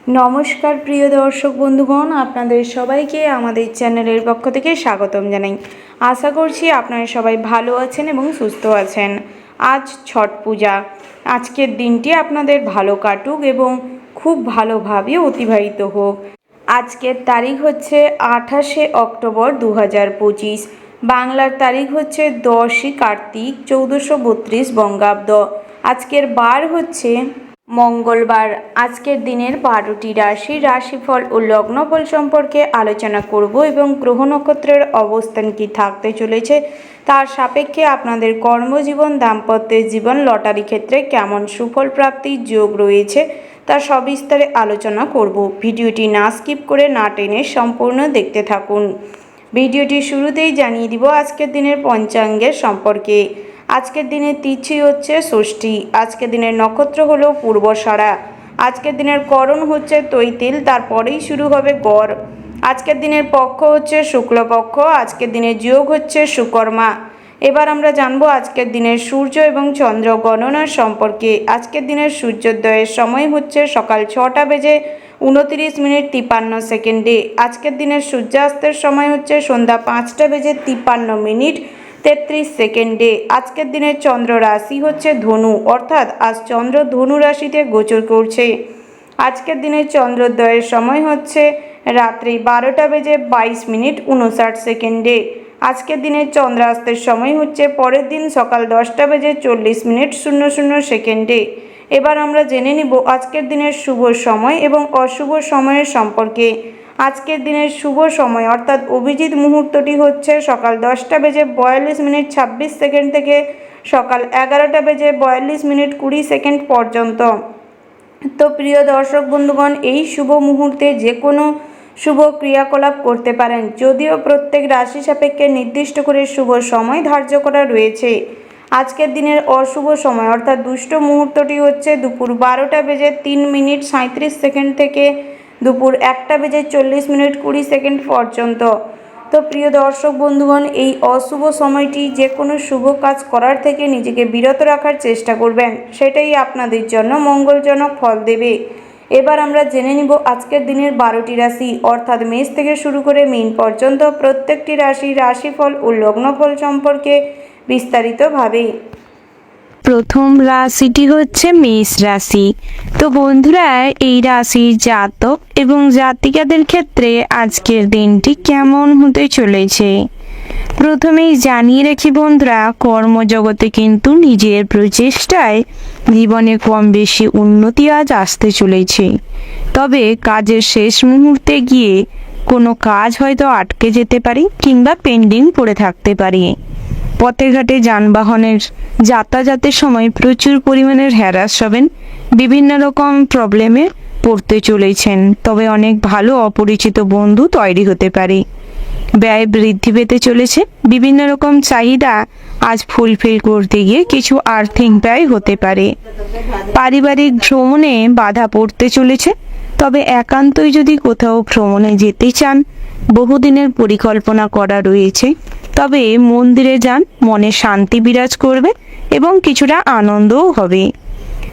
নমস্কার প্রিয় দর্শক বন্ধুগণ, আপনাদের সবাইকে আমাদের চ্যানেলের পক্ষ থেকে স্বাগতম জানাই। আশা করছি আপনারা সবাই ভালো আছেন এবং সুস্থ আছেন। আজ ছট পূজা। আজকের দিনটি আপনাদের ভালো কাটুক এবং খুব ভালোভাবে অতিবাহিত হোক। আজকের তারিখ হচ্ছে 28শে অক্টোবর 2025। বাংলার তারিখ হচ্ছে 10ই কার্তিক 1432 বঙ্গাব্দ। আজকের বার হচ্ছে মঙ্গলবার। আজকের দিনের 12টি রাশির রাশিফল ও লগ্নফল সম্পর্কে আলোচনা করব এবং গ্রহ নক্ষত্রের অবস্থান কি থাকতে চলেছে তার সাপেক্ষে আপনাদের কর্মজীবন, দাম্পত্যের জীবন, লটারি ক্ষেত্রে কেমন সুফল প্রাপ্তির যোগ রয়েছে তা সবিস্তারে আলোচনা করব। ভিডিওটি না স্কিপ করে না টেনে সম্পূর্ণ দেখতে থাকুন। ভিডিওটি শুরুতেই জানিয়ে দিব আজকের দিনের পঞ্চাঙ্গের সম্পর্কে। আজকের দিনের তিথি হচ্ছে ষষ্ঠী। আজকের দিনের নক্ষত্র হলো পূর্বষাঢ়া। আজকের দিনের করণ হচ্ছে তৈতিল, তারপরেই শুরু হবে গড়। আজকের দিনের পক্ষ হচ্ছে শুক্লপক্ষ। আজকের দিনের যোগ হচ্ছে সুকর্মা। এবার আমরা জানবো আজকের দিনের সূর্য এবং চন্দ্র গণনার সম্পর্কে। আজকের দিনের সূর্যোদয়ের সময় হচ্ছে সকাল 6টা বেজে 29 মিনিট 53 সেকেন্ডে। আজকের দিনের সূর্যাস্তের সময় হচ্ছে সন্ধ্যা 5টা বেজে 53 মিনিট 33 সেকেন্ডে। আজকের দিনের চন্দ্র রাশি হচ্ছে ধনু, অর্থাৎ আজ চন্দ্র ধনু রাশিতে গোচর করছে। আজকের দিনের চন্দ্রোদয়ের সময় হচ্ছে রাত্রি 12টা বেজে 22 মিনিট 59 সেকেন্ডে। আজকের দিনের চন্দ্রাস্তের সময় হচ্ছে পরের দিন সকাল 10টা বেজে 40 মিনিট 00 সেকেন্ডে। এবার আমরা জেনে নিব আজকের দিনের শুভ সময় এবং অশুভ সময়ের সম্পর্কে। আজকের দিনের শুভ সময় অর্থাৎ অভিজিৎ মুহূর্তটি হচ্ছে সকাল 10টা বেজে 42 মিনিট 26 সেকেন্ড থেকে সকাল 11টা বেজে 42 মিনিট 20 সেকেন্ড পর্যন্ত। তো প্রিয় দর্শক বন্ধুগণ, এই শুভ মুহূর্তে যে কোনো শুভ ক্রিয়াকলাপ করতে পারেন, যদিও প্রত্যেক রাশি সাপেক্ষে নির্দিষ্ট করে শুভ সময় ধার্য করা রয়েছে। আজকের দিনের অশুভ সময় অর্থাৎ দুষ্ট মুহূর্তটি হচ্ছে দুপুর 12টা বেজে 3 মিনিট 37 সেকেন্ড থেকে দুপুর 1টা বেজে 40 মিনিট 20 সেকেন্ড পর্যন্ত। তো প্রিয় দর্শক বন্ধুগণ, এই অশুভ সময়টি যে কোনো শুভ কাজ করার থেকে নিজেকে বিরত রাখার চেষ্টা করবেন, সেটাই আপনাদের জন্য মঙ্গলজনক ফল দেবে। এবার আমরা জেনে নিব আজকের দিনের 12টি রাশি অর্থাৎ মেষ থেকে শুরু করে মীন পর্যন্ত প্রত্যেকটি রাশির রাশিফল ও লগ্নফল সম্পর্কে বিস্তারিতভাবে। প্রথম রাশিটি হচ্ছে মেষ রাশি। তো বন্ধুরা, এই রাশির জাতক এবং জাতিকাদের ক্ষেত্রে আজকের দিনটি কেমন হতে চলেছে প্রথমেই জানিয়ে রাখি বন্ধুরা, কর্মজগতে কিন্তু নিজের প্রচেষ্টায় জীবনে কম বেশি উন্নতি আজ আসতে চলেছে। তবে কাজের শেষ মুহূর্তে গিয়ে কোনো কাজ হয়তো আটকে যেতে পারে কিংবা পেন্ডিং পড়ে থাকতে পারে। পথে ঘাটে যানবাহনের যাতায়াতের সময় প্রচুর পরিমাণের হ্যারাস হবেন, বিভিন্ন রকম প্রবলেমে পড়তে চলেছেন। তবে অনেক ভালো অপরিচিত বন্ধু তৈরি হতে পারে। ব্যয় বৃদ্ধি পেতে চলেছে। বিভিন্ন রকম চাহিদা আজ ফুলফিল করতে গিয়ে কিছু আর্থিক ব্যয় হতে পারে। পারিবারিক ভ্রমণে বাধা পড়তে চলেছে। তবে একান্তই যদি কোথাও ভ্রমণে যেতে চান, বহুদিনের পরিকল্পনা করা রয়েছে, তবে মন্দিরে যান, মনে শান্তি বিরাজ করবে এবং কিছুটা আনন্দও হবে।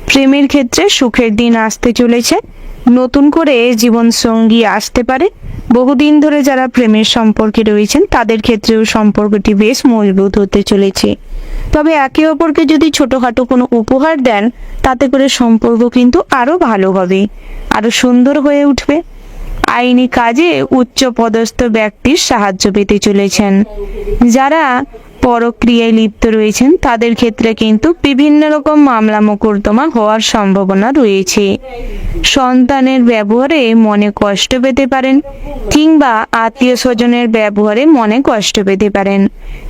প্রেমের ক্ষেত্রে সুখের দিন আসতে চলেছে। নতুন করে জীবন সঙ্গী আসতে পারে। বহুদিন ধরে যারা প্রেমের সম্পর্কে রয়েছেন তাদের ক্ষেত্রেও সম্পর্কটি বেশ মজবুত হতে চলেছে। তবে একে অপরকে যদি ছোটখাটো কোনো উপহার দেন, তাতে করে সম্পর্ক কিন্তু আরো ভালো হবে, আরো সুন্দর হয়ে উঠবে। আইনি কাজে উচ্চ পদস্থ ব্যক্তির সাহায্য পেতে চলেছেন। যারা পরক্রিয়ায় লিপ্ত রয়েছেন তাদের ক্ষেত্রে কিন্তু বিভিন্ন রকম মামলা মোকদ্দমা হওয়ার সম্ভাবনা রয়েছে। সন্তানের ব্যবহারে মনে কষ্ট পেতে পারেন কিংবা আত্মীয় স্বজনের ব্যবহারে মনে কষ্ট পেতে পারেন।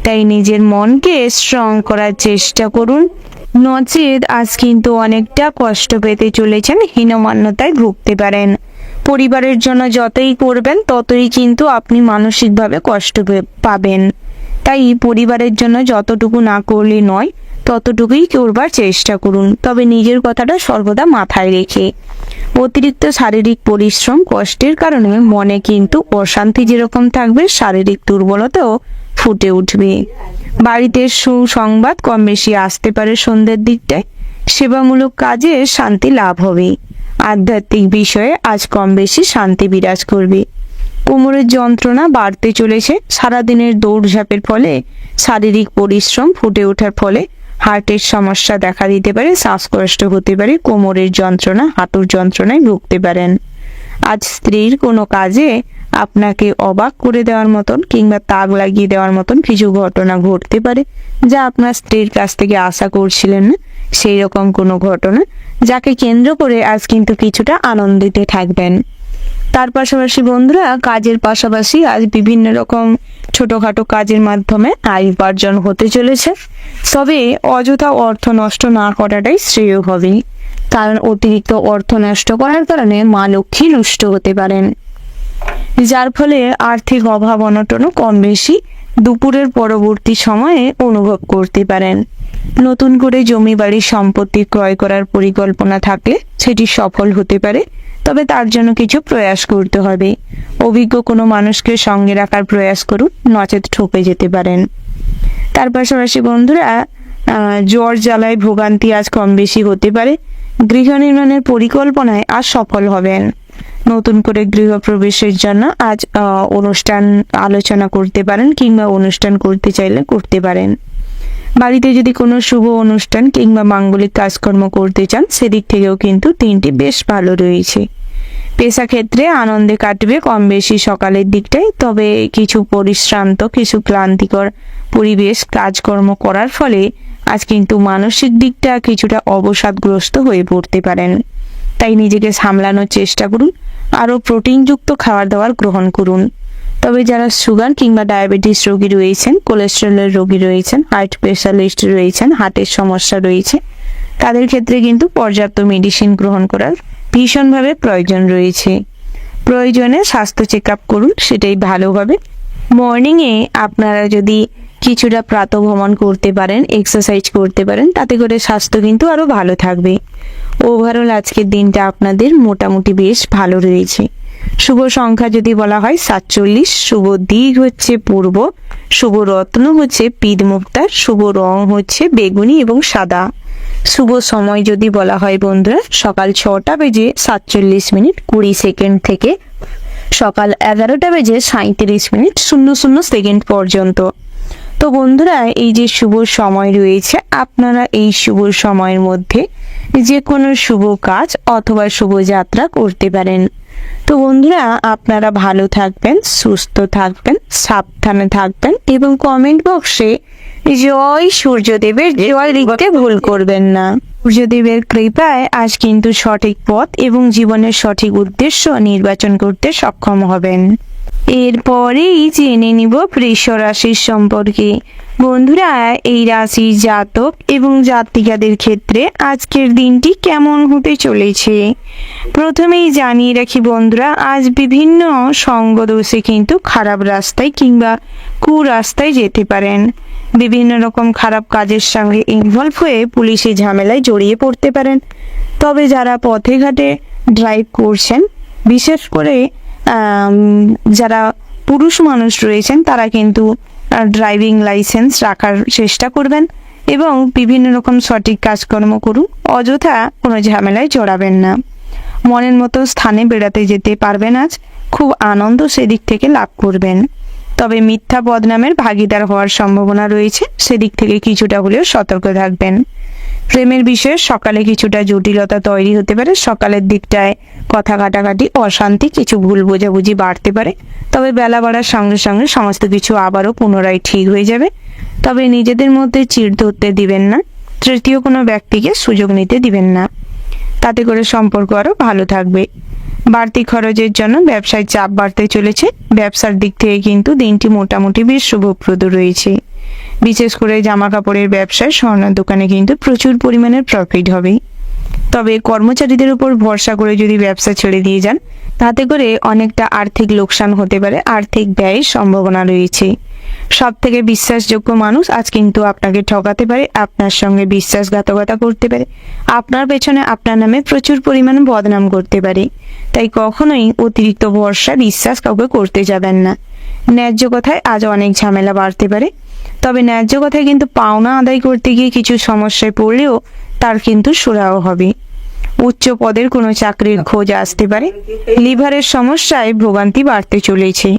তাই নিজের মনকে স্ট্রং করার চেষ্টা করুন, নচেত আজ কিন্তু অনেকটা কষ্ট পেতে চলেছেন, হীনমন্যতায় ভুগতে পারেন। পরিবারের জন্য যতই করবেন ততই কিন্তু আপনি মানসিকভাবে কষ্ট পাবেন। তাই পরিবারের জন্য যতটুকু না করলে নয়, ততটুকুই করবার চেষ্টা করুন, তবে নিজের কথাটা সর্বদা মাথায় রেখে। অতিরিক্ত শারীরিক পরিশ্রম কষ্টের কারণে মনে কিন্তু অশান্তি যেরকম থাকবে, শারীরিক দুর্বলতাও ফুটে উঠবে। বাড়িতে সুসংবাদ কম বেশি আসতে পারে সন্ধ্যের দিকটায়। সেবামূলক কাজে শান্তি লাভ হবে। আধ্যাত্মিক বিষয়ে আজ কম বেশি শান্তি বিরাজ করবে। কোমরের যন্ত্রণা বাড়তে চলেছে। সারাদিনের দৌড়ঝাঁপের ফলে শারীরিক পরিশ্রম ফুটে ওঠার ফলে হার্টের সমস্যা দেখা দিতে পারে, শ্বাসকষ্ট হতে পারে, কোমরের যন্ত্রণা, হাঁটুর যন্ত্রণায় ভুগতে পারেন। আজ স্ত্রীর কোনো কাজে আপনাকে অবাক করে দেওয়ার মতন কিংবা তাক লাগিয়ে দেওয়ার মতন কিছু ঘটনা ঘটতে পারে, যা আপনার স্ত্রীর কাছ থেকে আশা করছিলেন না, সেই রকম কোনো ঘটনা, যাকে কেন্দ্র করে আজ কিন্তু কিছুটা আনন্দিত থাকবেন। তার পাশাপাশি বন্ধুরা, কাজের পাশাপাশি আজ বিভিন্ন রকম ছোটখাটো কাজের মাধ্যমে আয় উপার্জন হতে চলেছে। তবে অযথা অর্থ নষ্ট না করাটাই শ্রেয় হবে, কারণ অতিরিক্ত অর্থ নষ্ট করার কারণে মা লক্ষ্মী রুষ্ট হতে পারেন, যার ফলে আর্থিক অভাব অনটনও কম বেশি দুপুরের পরবর্তী সময়ে অনুভব করতে পারেন। নতুন করে জমি বাড়ির সম্পত্তি ক্রয় করার পরিকল্পনা থাকলে সেটি সফল হতে পারে, তবে তার জন্য কিছু প্রয়াস করতে হবে। অভিজ্ঞ কোনো মানুষকে সঙ্গে রাখার প্রয়াস করুন, নচেত ঠকে যেতে পারেন। তার পাশাপাশি বন্ধুরা, জ্বর জ্বালায় ভোগান্তি আজ কম বেশি হতে পারে। গৃহ নির্মাণের পরিকল্পনায় আজ সফল হবেন। নতুন করে গৃহপ্রবেশের জন্য আজ অনুষ্ঠান আলোচনা করতে পারেন কিংবা অনুষ্ঠান করতে চাইলে করতে পারেন। বাড়িতে যদি কোনো শুভ অনুষ্ঠান কিংবা মাঙ্গলিক কাজকর্ম করতে চান, সেদিক থেকেও কিন্তু দিনটি বেশ ভালো রয়েছে। পেশা ক্ষেত্রে আনন্দে কাটবে কম বেশি সকালের দিকটাই, তবে কিছু পরিশ্রান্ত, কিছু ক্লান্তিকর পরিবেশ কাজকর্ম করার ফলে আজ কিন্তু মানসিক দিকটা কিছুটা অবসাদগ্রস্ত হয়ে পড়তে পারেন। তাই নিজেকে সামলানোর চেষ্টা করুন, আরও প্রোটিনযুক্ত খাবার দাবার গ্রহণ করুন। তবে যারা সুগার কিংবা ডায়াবেটিস রোগী রয়েছেন, কোলেস্টেরলের রোগী রয়েছেন, হার্ট স্পেশালিস্ট রয়েছেন, হার্টের সমস্যা রয়েছে, তাদের ক্ষেত্রে কিন্তু পর্যাপ্ত মেডিসিন গ্রহণ করার ভীষণভাবে প্রয়োজন রয়েছে। প্রয়োজনে স্বাস্থ্য চেক আপ করুন, সেটাই ভালো হবে। মর্নিংয়ে আপনারা যদি কিছুটা প্রাতঃভ্রমণ করতে পারেন, এক্সারসাইজ করতে পারেন, তাতে করে স্বাস্থ্য কিন্তু আরও ভালো থাকবে। ওভারঅল আজকের দিনটা আপনাদের মোটামুটি বেশ ভালো রয়েছে। শুভ সংখ্যা যদি বলা হয় 47, শুভ দিক হচ্ছে পূর্ব, শুভ রত্ন হচ্ছে পিদ মুক্তা, শুভ রং হচ্ছে বেগুনি এবং সাদা। শুভ সময় যদি বলা হয় বন্ধুরা, সকাল 6টা বেজে 47 মিনিট 20 সেকেন্ড থেকে সকাল 11টা বেজে 37 মিনিট 00 সেকেন্ড পর্যন্ত। তো বন্ধুরা, এই যে শুভ সময় রয়েছে, আপনারা এই শুভ সময়ের মধ্যে যে কোনো শুভ কাজ অথবা শুভ যাত্রা করতে পারেন। তো বন্ধুরা, আপনারা ভালো থাকবেন, সুস্থ থাকবেন, সাবধানে থাকবেন এবং কমেন্ট বক্সে জয় সূর্যদেবের জয় লিখতে ভুল করবেন না। সূর্যদেবের কৃপায় আজ কিন্তু সঠিক পথ এবং জীবনের সঠিক উদ্দেশ্য নির্বাচন করতে সক্ষম হবেন। এরপরেই জেনে নিব বৃষ রাশির সম্পর্কে। বন্ধুরা, এই রাশির জাতক এবং জাতিকাদের ক্ষেত্রে আজকের দিনটি কেমন হতে চলেছে। প্রথমেই জানিয়ে রাখি বন্ধুরা, আজ বিভিন্ন সঙ্গ দোষে কিন্তু খারাপ রাস্তায় কিংবা কুরাস্তায় যেতে পারেন। বিভিন্ন রকম খারাপ কাজের সঙ্গে ইনভলভ হয়ে পুলিশি ঝামেলায় জড়িয়ে পড়তে পারেন। তবে যারা পথে ঘাটে ড্রাইভ করছেন, বিশেষ করে যারা পুরুষ মানুষ রয়েছেন, তারা কিন্তু ড্রাইভিং লাইসেন্স রাখার চেষ্টা করবেন এবং বিভিন্ন রকম সঠিক কাজকর্ম করুন। অযথা কোনো ঝামেলায় জড়াবেন না। মনের মতো স্থানে বেড়াতে যেতে পারবেন। আজ খুব আনন্দ সেদিক থেকে লাভ করবেন। তবে মিথ্যা বদনামের ভাগীদার হওয়ার সম্ভাবনা রয়েছে, সেদিক থেকে কিছুটা হলেও সতর্ক থাকবেন। প্রেমের বিষয়ে সকালে কিছুটা জটিলতা তৈরি হতে পারে। সকালের দিকটায় কথা কাটাকাটি, অশান্তি, কিছু ভুল বোঝাবুঝি বাড়তে পারে। তবে বেলা বাড়ার সঙ্গে সঙ্গে সমস্ত কিছু আবারও পুনরায় ঠিক হয়ে যাবে। তবে নিজেদের মধ্যে চিড় ধরতে দিবেন না, তৃতীয় কোনো ব্যক্তিকে সুযোগ নিতে দিবেন না, তাতে করে সম্পর্ক আরও ভালো থাকবে। বাড়তি খরচের জন্য ব্যবসায় চাপ বাড়তে চলেছে। ব্যবসার দিক থেকে কিন্তু দিনটি মোটামুটি বেশ শুভপ্রদ রয়েছে। বিশেষ করে জামা কাপড়ের ব্যবসায়, স্বর্ণের দোকানে কিন্তু প্রচুর পরিমাণের প্রফিট হবে। তবে কর্মচারীদের উপর ভরসা করে যদি ব্যবসা ছেড়ে দিয়ে যান, তাতে করে অনেকটা আর্থিক লোকসান হতে পারে, আর্থিক ব্যয়ের সম্ভাবনা রয়েছে। সব থেকে বিশ্বাসযোগ্য মানুষ আজ কিন্তু আপনাকে ঠকাতে পারে, আপনার সঙ্গে বিশ্বাসঘাতকতা করতে পারে, আপনার পেছনে আপনার নামে প্রচুর পরিমাণে বদনাম করতে পারে। তাই কখনোই অতিরিক্ত ভরসা, বিশ্বাস কাউকে করতে যাবেন না। ন্যায্য কথায় আজ অনেক ঝামেলা বাড়তে পারে। তবে ন্যায্য কথায় কিন্তু পাওনা আদায় করতে গিয়ে কিছু সমস্যায় পড়লেও তার কিন্তু সুরাহ হবে। উচ্চ পদের কোনো চাকরির খোঁজ আসতে পারে। লিভারের সমস্যায় ভোগান্তি বাড়তে চলেছে।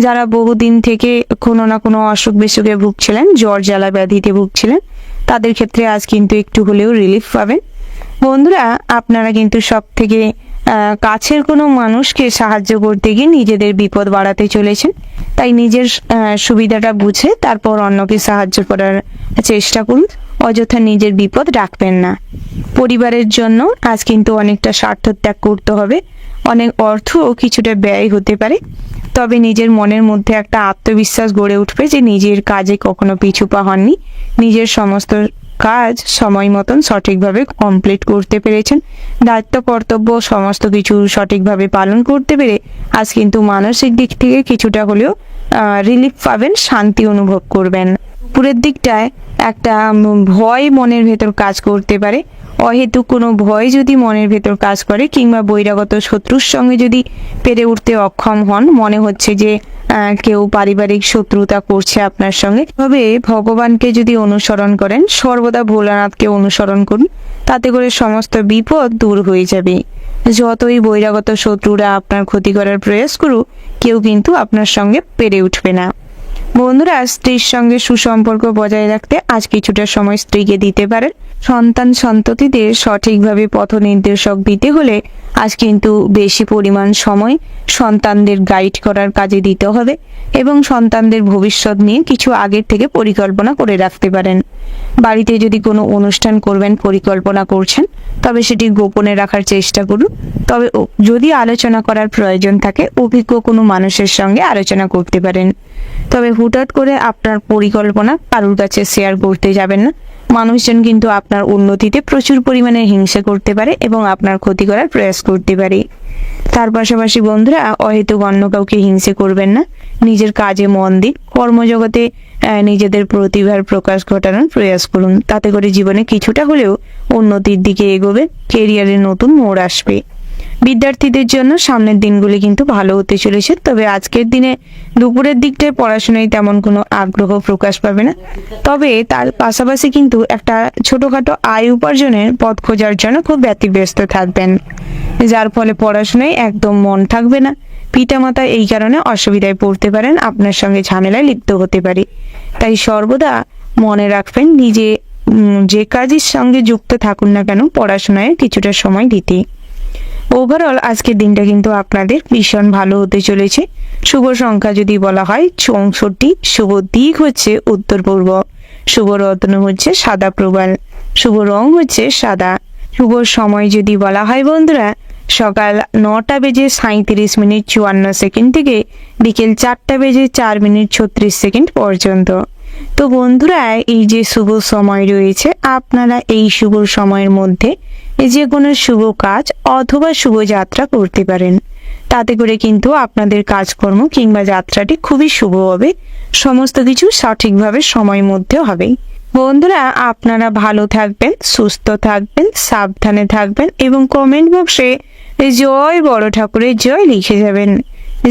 যারা বহুদিন থেকে কোনো না কোনো অসুখ বিসুখে ভুগছিলেন, জ্বর জ্বালা ব্যাধিতে ভুগছিলেন, তাদের ক্ষেত্রে আজ কিন্তু একটু হলেও রিলিফ পাবেন। বন্ধুরা, আপনারা কিন্তু সব থেকে কাছের কোনো মানুষকে সাহায্য করতে গিয়ে নিজেদের বিপদ বাড়াতে চলেছেন। তাই নিজের সুবিধাটা বুঝে তারপর অন্যকে সাহায্য করার চেষ্টা করুন। অযথা নিজের বিপদ রাখবেন না। পরিবারের জন্য আজ কিন্তু অনেকটা স্বার্থ ত্যাগ করতে হবে। অনেক অর্থও কিছুটা ব্যয় হতে পারে। তবে নিজের মনের মধ্যে একটা আত্মবিশ্বাস গড়ে উঠবে যে নিজের কাজে কখনো পিছু পা হননি, নিজের সমস্ত কাজ সময় মতন সঠিকভাবে কমপ্লিট করতে পেরেছেন। দায়িত্ব কর্তব্য সমস্ত কিছু সঠিকভাবে পালন করতে পেরে আজ কিন্তু মানসিক দিক থেকে কিছুটা হলেও রিলিফ পাবেন, শান্তি অনুভব করবেন। দুপুরের দিকটায় একটা ভয় মনের ভেতর কাজ করতে পারে। অহেতুক কোনো ভয় যদি মনের ভেতর কাজ করে কিংবা বহিরাগত শত্রুর সঙ্গে যদি পেরে উঠতে অক্ষম হন, মনে হচ্ছে যে কেউ পারিবারিক শত্রুতা করছে আপনার সঙ্গে, তবে ভগবানকে যদি অনুসরণ করেন, সর্বদা ভোলানাথকে অনুসরণ করুন, তাতে করে সমস্ত বিপদ দূর হয়ে যাবে। যতই বহিরাগত শত্রুরা আপনার ক্ষতি করার প্রয়াস করুক, কেউ কিন্তু আপনার সঙ্গে পেরে উঠবে না। বন্ধুরা, স্ত্রীর সঙ্গে সুসম্পর্ক বজায় রাখতে আজ কিছুটা সময় স্ত্রীকে দিতে পারেন। সন্তান সন্ততিদের সঠিকভাবে পথ নির্দেশক দিতে হলে আজ কিন্তু বেশি পরিমাণ সময় সন্তানদের গাইড করার কাজে দিতে হবে এবং সন্তানদের ভবিষ্যৎ নিয়ে কিছু আগের থেকে পরিকল্পনা করে রাখতে পারেন। বাড়িতে যদি কোনো অনুষ্ঠান করবেন পরিকল্পনা করছেন, তবে সেটি গোপনে রাখার চেষ্টা করুন। তবে যদি আলোচনা করার প্রয়োজন থাকে, অভিজ্ঞ কোনো মানুষের সঙ্গে আলোচনা করতে পারেন। তবে হুটহাট করে আপনার পরিকল্পনা কারোর কাছে শেয়ার করতে যাবেন না। মানুষজন কিন্তু আপনার উন্নতিতে প্রচুর পরিমাণে হিংসা করতে পারে এবং আপনার ক্ষতি করার প্রয়াস করতে পারে। তার পাশাপাশি বন্ধুরা, অহেতুক অন্য কাউকে হিংসে করবেন না। নিজের কাজে মন দিন। কর্মজগতে নিজেদের প্রতিভার প্রকাশ ঘটানোর প্রয়াস করুন। তাতে করে জীবনে কিছুটা হলেও উন্নতির দিকে এগোবে, কেরিয়ারে নতুন মোড় আসবে। বিদ্যার্থীদের জন্য সামনের দিনগুলি কিন্তু ভালো হতে চলেছে। তবে আজকের দিনে দুপুরের দিকটায় পড়াশোনায় তেমন কোনো আগ্রহ প্রকাশ পাবে না। তবে তার পাশাপাশি কিন্তু একটা ছোটখাটো আয় উপার্জনের পথ খোঁজার জন্য খুব ব্যতিব্যস্ত থাকবেন, যার ফলে পড়াশোনায় একদম মন থাকবে না। পিতামাতা এই কারণে অসুবিধায় পড়তে পারেন, আপনার সঙ্গে ঝামেলায় লিপ্ত হতে পারে। তাই সর্বদা মনে রাখবেন, নিজে যে কাজের সঙ্গে যুক্ত থাকুন না কেন, পড়াশোনায় কিছুটা সময় দিতে। ওভারঅল আজকের দিনটা কিন্তু আপনাদের ভীষণ ভালো হতে চলেছে। শুভ সংখ্যা যদি বলা হয় 64, শুভ দিক হচ্ছে উত্তর পূর্ব, শুভ রত্ন হচ্ছে সাদা প্রবাল, শুভ রং হচ্ছে সাদা। শুভ সময় যদি বলা হয় বন্ধুরা, সকাল 9:37:54 থেকে বিকেল 4:04:36 পর্যন্ত। তো বন্ধুরা, এই যে শুভ সময় রয়েছে, আপনারা এই শুভ সময়ের মধ্যে যে কোনো শুভ কাজ অথবা শুভ যাত্রা করতে পারেন। তাতে করে কিন্তু আপনাদের কাজকর্ম কিংবা যাত্রাটি খুবই শুভ হবে। সমস্ত কিছু সঠিকভাবে সময়ের মধ্যে হবে। বন্ধুরা, আপনারা ভালো থাকবেন, সুস্থ থাকবেন, সাবধানে থাকবেন এবং কমেন্ট বক্সে জয় বড় ঠাকুরের জয় লিখে যাবেন,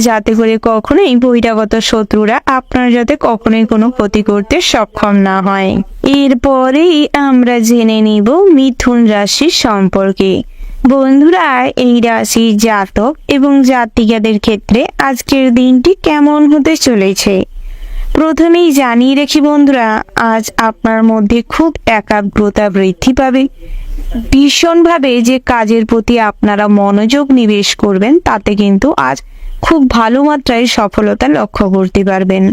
যাতে করে কখনোই বহিরাগত শত্রুরা আপনার যাতে কখনোই কোনো ক্ষতি করতে সক্ষম না হয়। এরপরেই আমরা জেনে নিব মিথুন রাশির সম্পর্কে। বন্ধুরা, এই রাশির জাতক এবং জাতিকাদের ক্ষেত্রে আজকের দিনটি কেমন হতে চলেছে। প্রথমেই জানিয়ে রাখি বন্ধুরা, আজ আপনার মধ্যে খুব একাগ্রতা বৃদ্ধি পাবে। ভীষণভাবে যে কাজের প্রতি আপনারা মনোযোগ নিবেশ করবেন, তাতে কিন্তু আজ খুব ভালো মাত্রায় সফলতা লক্ষ্য করতে পারবেন।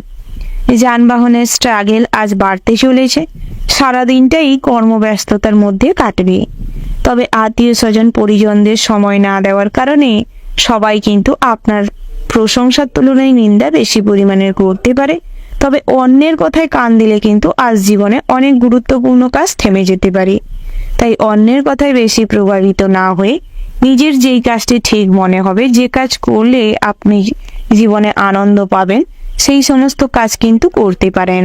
যানবাহনের স্ট্রাগল আজ বাড়তে চলেছে। সারাদিনটাই কর্মব্যস্ততার মধ্যে কাটবে। তবে আত্মীয় স্বজন পরিজনদের সময় না দেওয়ার কারণে সবাই কিন্তু আপনার প্রশংসার তুলনায় নিন্দা বেশি পরিমাণে করতে পারে। তবে অন্যের কথায় কান দিলে কিন্তু আজ জীবনে অনেক গুরুত্বপূর্ণ কাজ থেমে যেতে পারে। তাই অন্যের কথায় বেশি প্রভাবিত না হয়ে নিজের যেই কাজটি ঠিক মনে হবে, যে কাজ করলে আপনি জীবনে আনন্দ পাবেন, সেই সমস্ত কাজ কিন্তু করতে পারেন।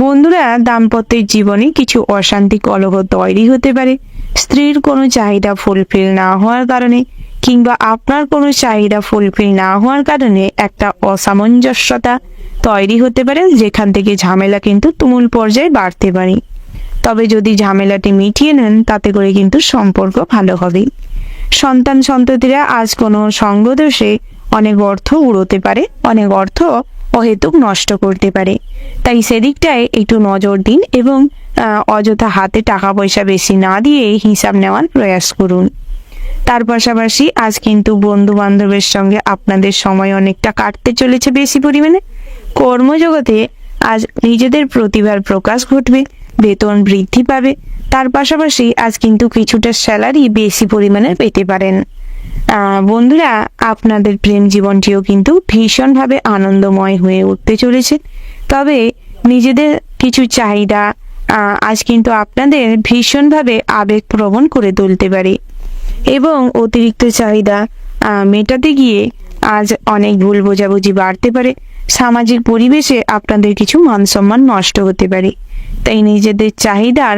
বন্ধুরা, দাম্পত্যের জীবনে কিছু অশান্তি কলহ তৈরি হতে পারে। স্ত্রীর কোনো চাহিদা ফুলফিল না হওয়ার কারণে কিংবা আপনার কোনো চাহিদা ফুলফিল না হওয়ার কারণে একটা অসামঞ্জস্যতা তৈরি হতে পারে, যেখান থেকে ঝামেলা কিন্তু তুমুল পর্যায়ে বাড়তে পারে। তবে যদি ঝামেলাটি মিটিয়ে নেন তাতে করে কিন্তু সম্পর্ক ভালো হবে। সন্তান সন্ততিরা আজ কোনো সঙ্গদোষে অনেক অর্থ উড়োতে পারে, অনেক অর্থ অহেতুক নষ্ট করতে পারে। তাই সেদিকটায় একটু নজর দিন এবং অযথা হাতে টাকা পয়সা বেশি না দিয়ে হিসাব নেওয়ার প্রয়াস করুন। তার পাশাপাশি আজ কিন্তু বন্ধু বান্ধবের সঙ্গে আপনাদের সময় অনেকটা কাটতে চলেছে বেশি পরিমাণে। কর্মজগতে আজ নিজেদের প্রতিভার প্রকাশ ঘটবে, বেতন বৃদ্ধি পাবে। তার পাশাপাশি আজ কিন্তু কিছুটা স্যালারি বেশি পরিমাণে পেতে পারেন। বন্ধুরা, আপনাদের প্রেম জীবনটিও কিন্তু ভীষণভাবে আনন্দময় হয়ে উঠতে চলেছে। তবে নিজেদের কিছু চাহিদা আজ কিন্তু আপনাদের ভীষণভাবে আবেগপ্রবণ করে তুলতে পারে এবং অতিরিক্ত চাহিদা মেটাতে গিয়ে আজ অনেক ভুল বোঝাবুঝি বাড়তে পারে। সামাজিক পরিবেশে আপনাদের কিছু মান সম্মান নষ্ট হতে পারে। তাই নিজেদের চাহিদার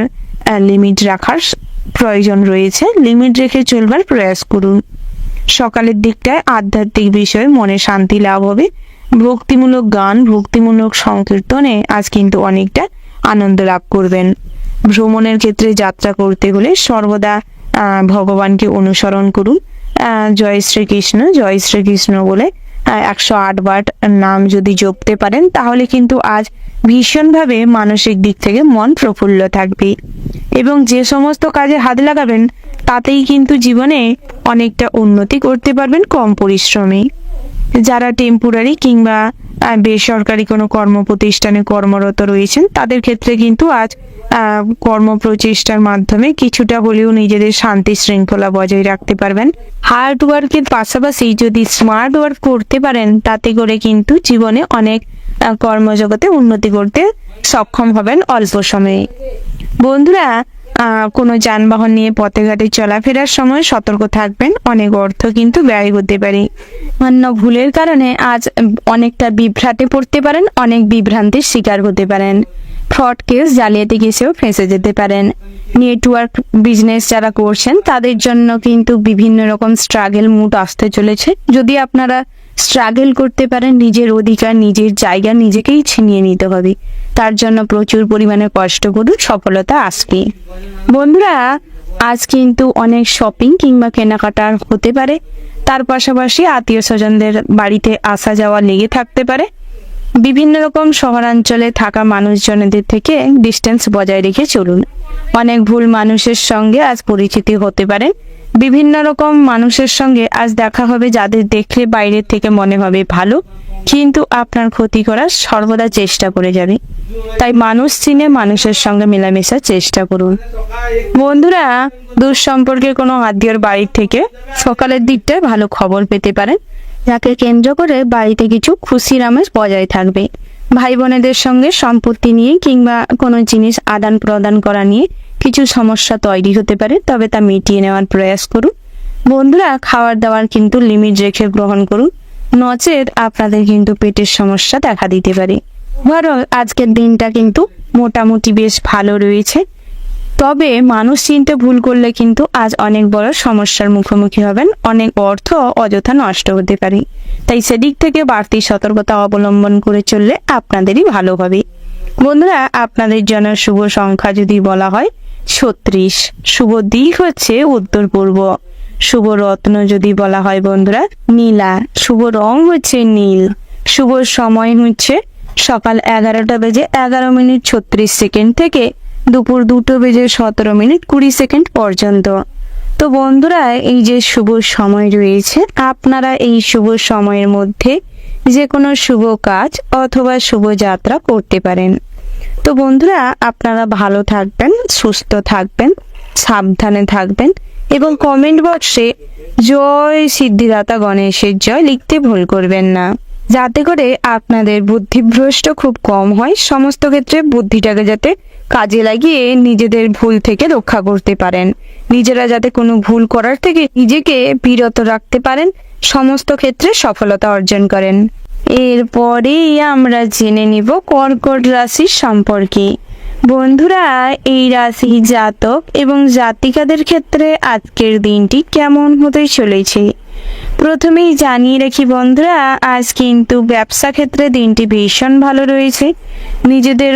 লিমিট রাখার প্রয়োজন রয়েছে। লিমিট রেখে চলবার প্রয়াস করুন। সকালের দিকটায় আধ্যাত্মিক বিষয়ে মনে শান্তি লাভ হবে। ভক্তিমূলক গান, ভক্তিমূলক সংকীর্তনে আজ কিন্তু অনেকটা আনন্দ লাভ করবেন। ভ্রমণের ক্ষেত্রে যাত্রা করতে হলে সর্বদা ভগবানকে অনুসরণ করুন। জয় শ্রীকৃষ্ণ, জয় শ্রীকৃষ্ণ বলে 108 বার নাম যদি জপতে পারেন তাহলে কিন্তু আজ ভীষণভাবে মানসিক দিক থেকে মন প্রফুল্ল থাকবে এবং যে সমস্ত কাজে হাত লাগাবেন তাতেই কিন্তু জীবনে অনেকটা উন্নতি করতে পারবেন কম পরিশ্রমে। যারা টেম্পোরারি কিংবা বেসরকারি কোনো কর্মপ্রতিষ্ঠানে কর্মরত রয়েছেন তাদের ক্ষেত্রে কিন্তু আজ কর্মপ্রচেষ্টার মাধ্যমে কিছুটা হলেও নিজেদের শান্তি শৃঙ্খলা বজায় রাখতে পারবেন। হার্ড ওয়ার্কের পাশাপাশি যদি স্মার্ট ওয়ার্ক করতে পারেন তাতে করে কিন্তু জীবনে অনেক কর্মজগতে উন্নতি করতে সক্ষম হবেন অল্প সময়ে। বন্ধুরা, কোনো যানবাহন নিয়ে পথে ঘাটে চলাফেরার সময় সতর্ক থাকবেন। অনেক অর্থ কিন্তু ব্যয় হতে পারে। অন্য ভুলের কারণে আজ অনেকটা বিভ্রাটে পড়তে পারেন, অনেক বিভ্রান্তির শিকার হতে পারেন। ফ্রড কেস, জালিয়াতি কেসেও ফেঁসে যেতে পারেন। নেটওয়ার্ক বিজনেস যারা করছেন তাদের জন্য কিন্তু বিভিন্ন রকম স্ট্রাগল মুড আসতে চলেছে। যদি আপনারা স্ট্রাগল করতে পারেন, নিজের অধিকার, নিজের জায়গা নিজেকেই ছিনিয়ে নিতে হবে। তার জন্য প্রচুর পরিমাণে কষ্ট করুন, সফলতা আসবে। বন্ধুরা, আজ কিন্তু অনেক শপিং কিংবা কেনাকাটা হতে পারে। তার পাশাপাশি আত্মীয় স্বজনদের বাড়িতে আসা যাওয়া লেগে থাকতে পারে। বিভিন্ন রকম শহরাঞ্চলে থাকা মানুষজনদের থেকে ডিস্টেন্স বজায় রেখে চলুন। অনেক ভুল মানুষের সঙ্গে আজ পরিচিতি হতে পারে। বিভিন্ন রকম মানুষের সঙ্গে আজ দেখা হবে যাদের দেখলে বাইরের থেকে মনে হবে ভালো, কিন্তু আপনার ক্ষতি করার সর্বদা চেষ্টা করে যাবে। তাই মানুষ চিনে মানুষের সঙ্গে মেলামেশার চেষ্টা করুন। বন্ধুরা, দুঃসম্পর্কে কোনো আত্মীয়র বাড়ির থেকে সকালের দিকটায় ভালো খবর পেতে পারেন, যাকে কেন্দ্র করে বাড়িতে কিছু খুশির আমেজ বজায় থাকবে। ভাই বোনেদের সঙ্গে সম্পত্তি নিয়ে কিংবা কোনো জিনিস আদান প্রদান করা নিয়ে কিছু সমস্যা তৈরি হতে পারে, তবে তা মিটিয়ে নেওয়ার প্রয়াস করুন। বন্ধুরা, খাওয়ার দাওয়ার কিন্তু লিমিট রেখে গ্রহণ করুন, নচেত আপনাদের কিন্তু পেটের সমস্যা দেখা দিতে পারে। ওভারঅল আজকের দিনটা কিন্তু মোটামুটি বেশ ভালো রয়েছে। তবে মানুষ চিনতে ভুল করলে কিন্তু আজ অনেক বড় সমস্যার মুখোমুখি হবেন, অনেক অর্থ অযথা নষ্ট হতে পারে। তাই সেদিক থেকে বাড়তি সতর্কতা অবলম্বন করে চললে আপনাদেরই ভালো হবে। বন্ধুরা, আপনাদের জন্য শুভ সংখ্যা যদি বলা হয় 36, শুভ দিক হচ্ছে উত্তর পূর্ব, শুভ রত্ন যদি বলা হয় বন্ধুরা নীলা, শুভ রং হচ্ছে নীল, শুভ সময় হচ্ছে সকাল 11টা বেজে 11 মিনিট 36 সেকেন্ড থেকে দুপুর 2টো বেজে 17 মিনিট 20 সেকেন্ড পর্যন্ত। তো বন্ধুরা, এই যে শুভ সময় রয়েছে, আপনারা এই শুভ সময়ের মধ্যে যে কোনো শুভ কাজ অথবা শুভ যাত্রা করতে পারেন। তো বন্ধুরা, আপনারা ভালো থাকবেন, সুস্থ থাকবেন, সাবধানে থাকবেন এবং কমেন্ট বক্সে জয় সিদ্ধিদাতা গণেশের জয় লিখতে ভুল করবেন না, যাতে করে আপনাদের বুদ্ধিভ্রষ্ট খুব কম হয়। সমস্ত ক্ষেত্রে বুদ্ধিটাকে যাতে কাজে লাগিয়ে নিজেদের ভুল থেকে রক্ষা করতে পারেন, নিজেরা যাতে কোনো ভুল করার থেকে নিজেকে বিরত রাখতে পারেন, সমস্ত ক্ষেত্রে সফলতা অর্জন করেন। এরপরেই আমরা জেনে নিব কর্কট রাশির সম্পর্কে। বন্ধুরা, এই রাশি জাতক এবং জাতিকাদের ক্ষেত্রে আজকের দিনটি কেমন হতে চলেছে প্রথমেই জানিয়ে রাখি বন্ধুরা, আজ কিন্তু ব্যবসা ক্ষেত্রে দিনটি ভীষণ ভালো রয়েছে। নিজেদের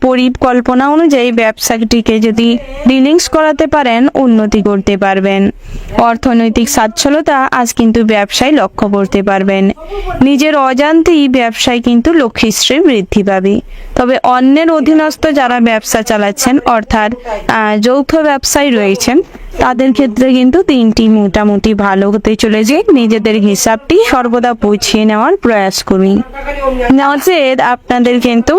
পরিকল্পনা অনুযায়ী ব্যবসাটিকে যদি ডিলিংস করাতে পারেন, উন্নতি করতে পারবেন। অর্থনৈতিক সচ্ছলতা আজ কিন্তু ব্যবসায় লক্ষ্য করতে পারবেন। নিজের অজান্তেই ব্যবসায় কিন্তু লক্ষ্মীশ্রী বৃদ্ধি পাবে। তবে অন্যের অধীনস্থ যারা ব্যবসা চালাচ্ছেন, অর্থাৎ যৌথ ব্যবসায় রয়েছেন, তাদের ক্ষেত্রে কিন্তু দিনটি মোটামুটি ভালো হতে চলেছে। নিজেদের হিসাবটি সর্বদা বুঝিয়ে নেওয়ার প্রয়াস করুন, নচেত আপনাদের কিন্তু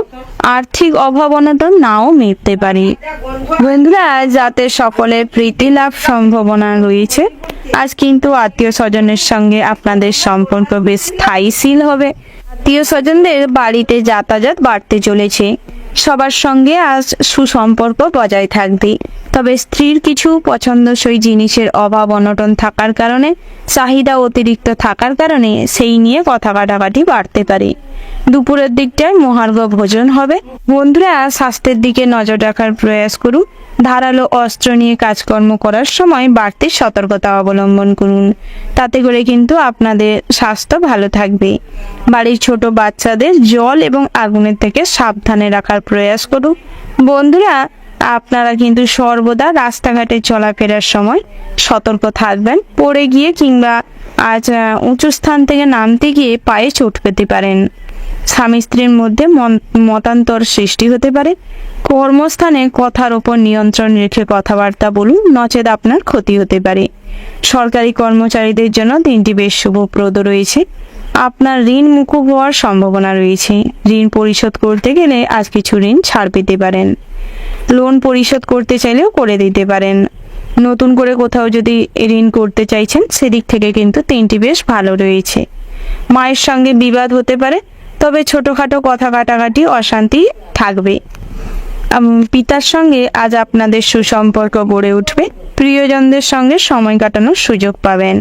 আর্থিক অভাব অনটন নাও মিটতে পারে। বন্ধুরা, যাতে সকলের প্রীতি লাভ সম্ভাবনা রয়েছে, আজ কিন্তু আত্মীয় স্বজনের সঙ্গে আপনাদের সম্পর্ক বেশ স্থায়ীশীল হবে। আত্মীয় স্বজনদের বাড়িতে যাতায়াত বাড়তে চলেছে। সবার সঙ্গে আজ সুসম্পর্ক বজায় থাকবে। তবে স্ত্রীর কিছু পছন্দসই জিনিসের অভাব অনটন থাকার কারণে, চাহিদা অতিরিক্ত থাকার কারণে সেই নিয়ে কথা কাটাকাটি বাড়তে পারে। দুপুরের দিকটায় মহার্ঘ ভোজন হবে। বন্ধুরা, স্বাস্থ্যের দিকে নজর রাখার প্রয়াস করুন। ধারালো অস্ত্র নিয়ে কাজকর্ম করার সময় বাড়তি সতর্কতা অবলম্বন করুন। তাতে করে কিন্তু আপনাদের স্বাস্থ্য ভালো থাকবে। বাড়ির ছোট বাচ্চাদের জল এবং আগুনের থেকে সাবধানে রাখার প্রয়াস করুন। বন্ধুরা, আপনারা কিন্তু সর্বদা রাস্তাঘাটে চলাফেরার সময় সতর্ক থাকবেন। পড়ে গিয়ে কিংবা আজ উঁচু স্থান থেকে নামতে গিয়ে পায়ে চোট পেতে পারেন। স্বামী স্ত্রীর মধ্যে মতান্তর সৃষ্টি হতে পারে। কর্মস্থানে কথার ওপর নিয়ন্ত্রণ রেখে কথাবার্তা বলুন, নচেত আপনার ক্ষতি হতে পারে। সরকারি কর্মচারীদের জন্য দিনটি বেশ শুভপ্রদ রয়েছে। আপনার ঋণ মুকুব হওয়ার সম্ভাবনা রয়েছে। ঋণ পরিশোধ করতে গেলে আজ কিছু ঋণ ছাড় পেতে পারেন। লোন পরিশোধ করতে চাইলেও করে দিতে পারেন। নতুন করে কোথাও যদি ঋণ করতে চাইছেন, সেদিক থেকে কিন্তু দিনটি বেশ ভালো রয়েছে। মায়ের সঙ্গে বিবাদ হতে পারে, তবে ছোটোখাটো কথা কাটাকাটি অশান্তি থাকবে। পিতার সঙ্গে আজ আপনাদের সুসম্পর্ক গড়ে উঠবে। প্রিয়জনদের সঙ্গে সময় কাটানোর সুযোগ পাবেন।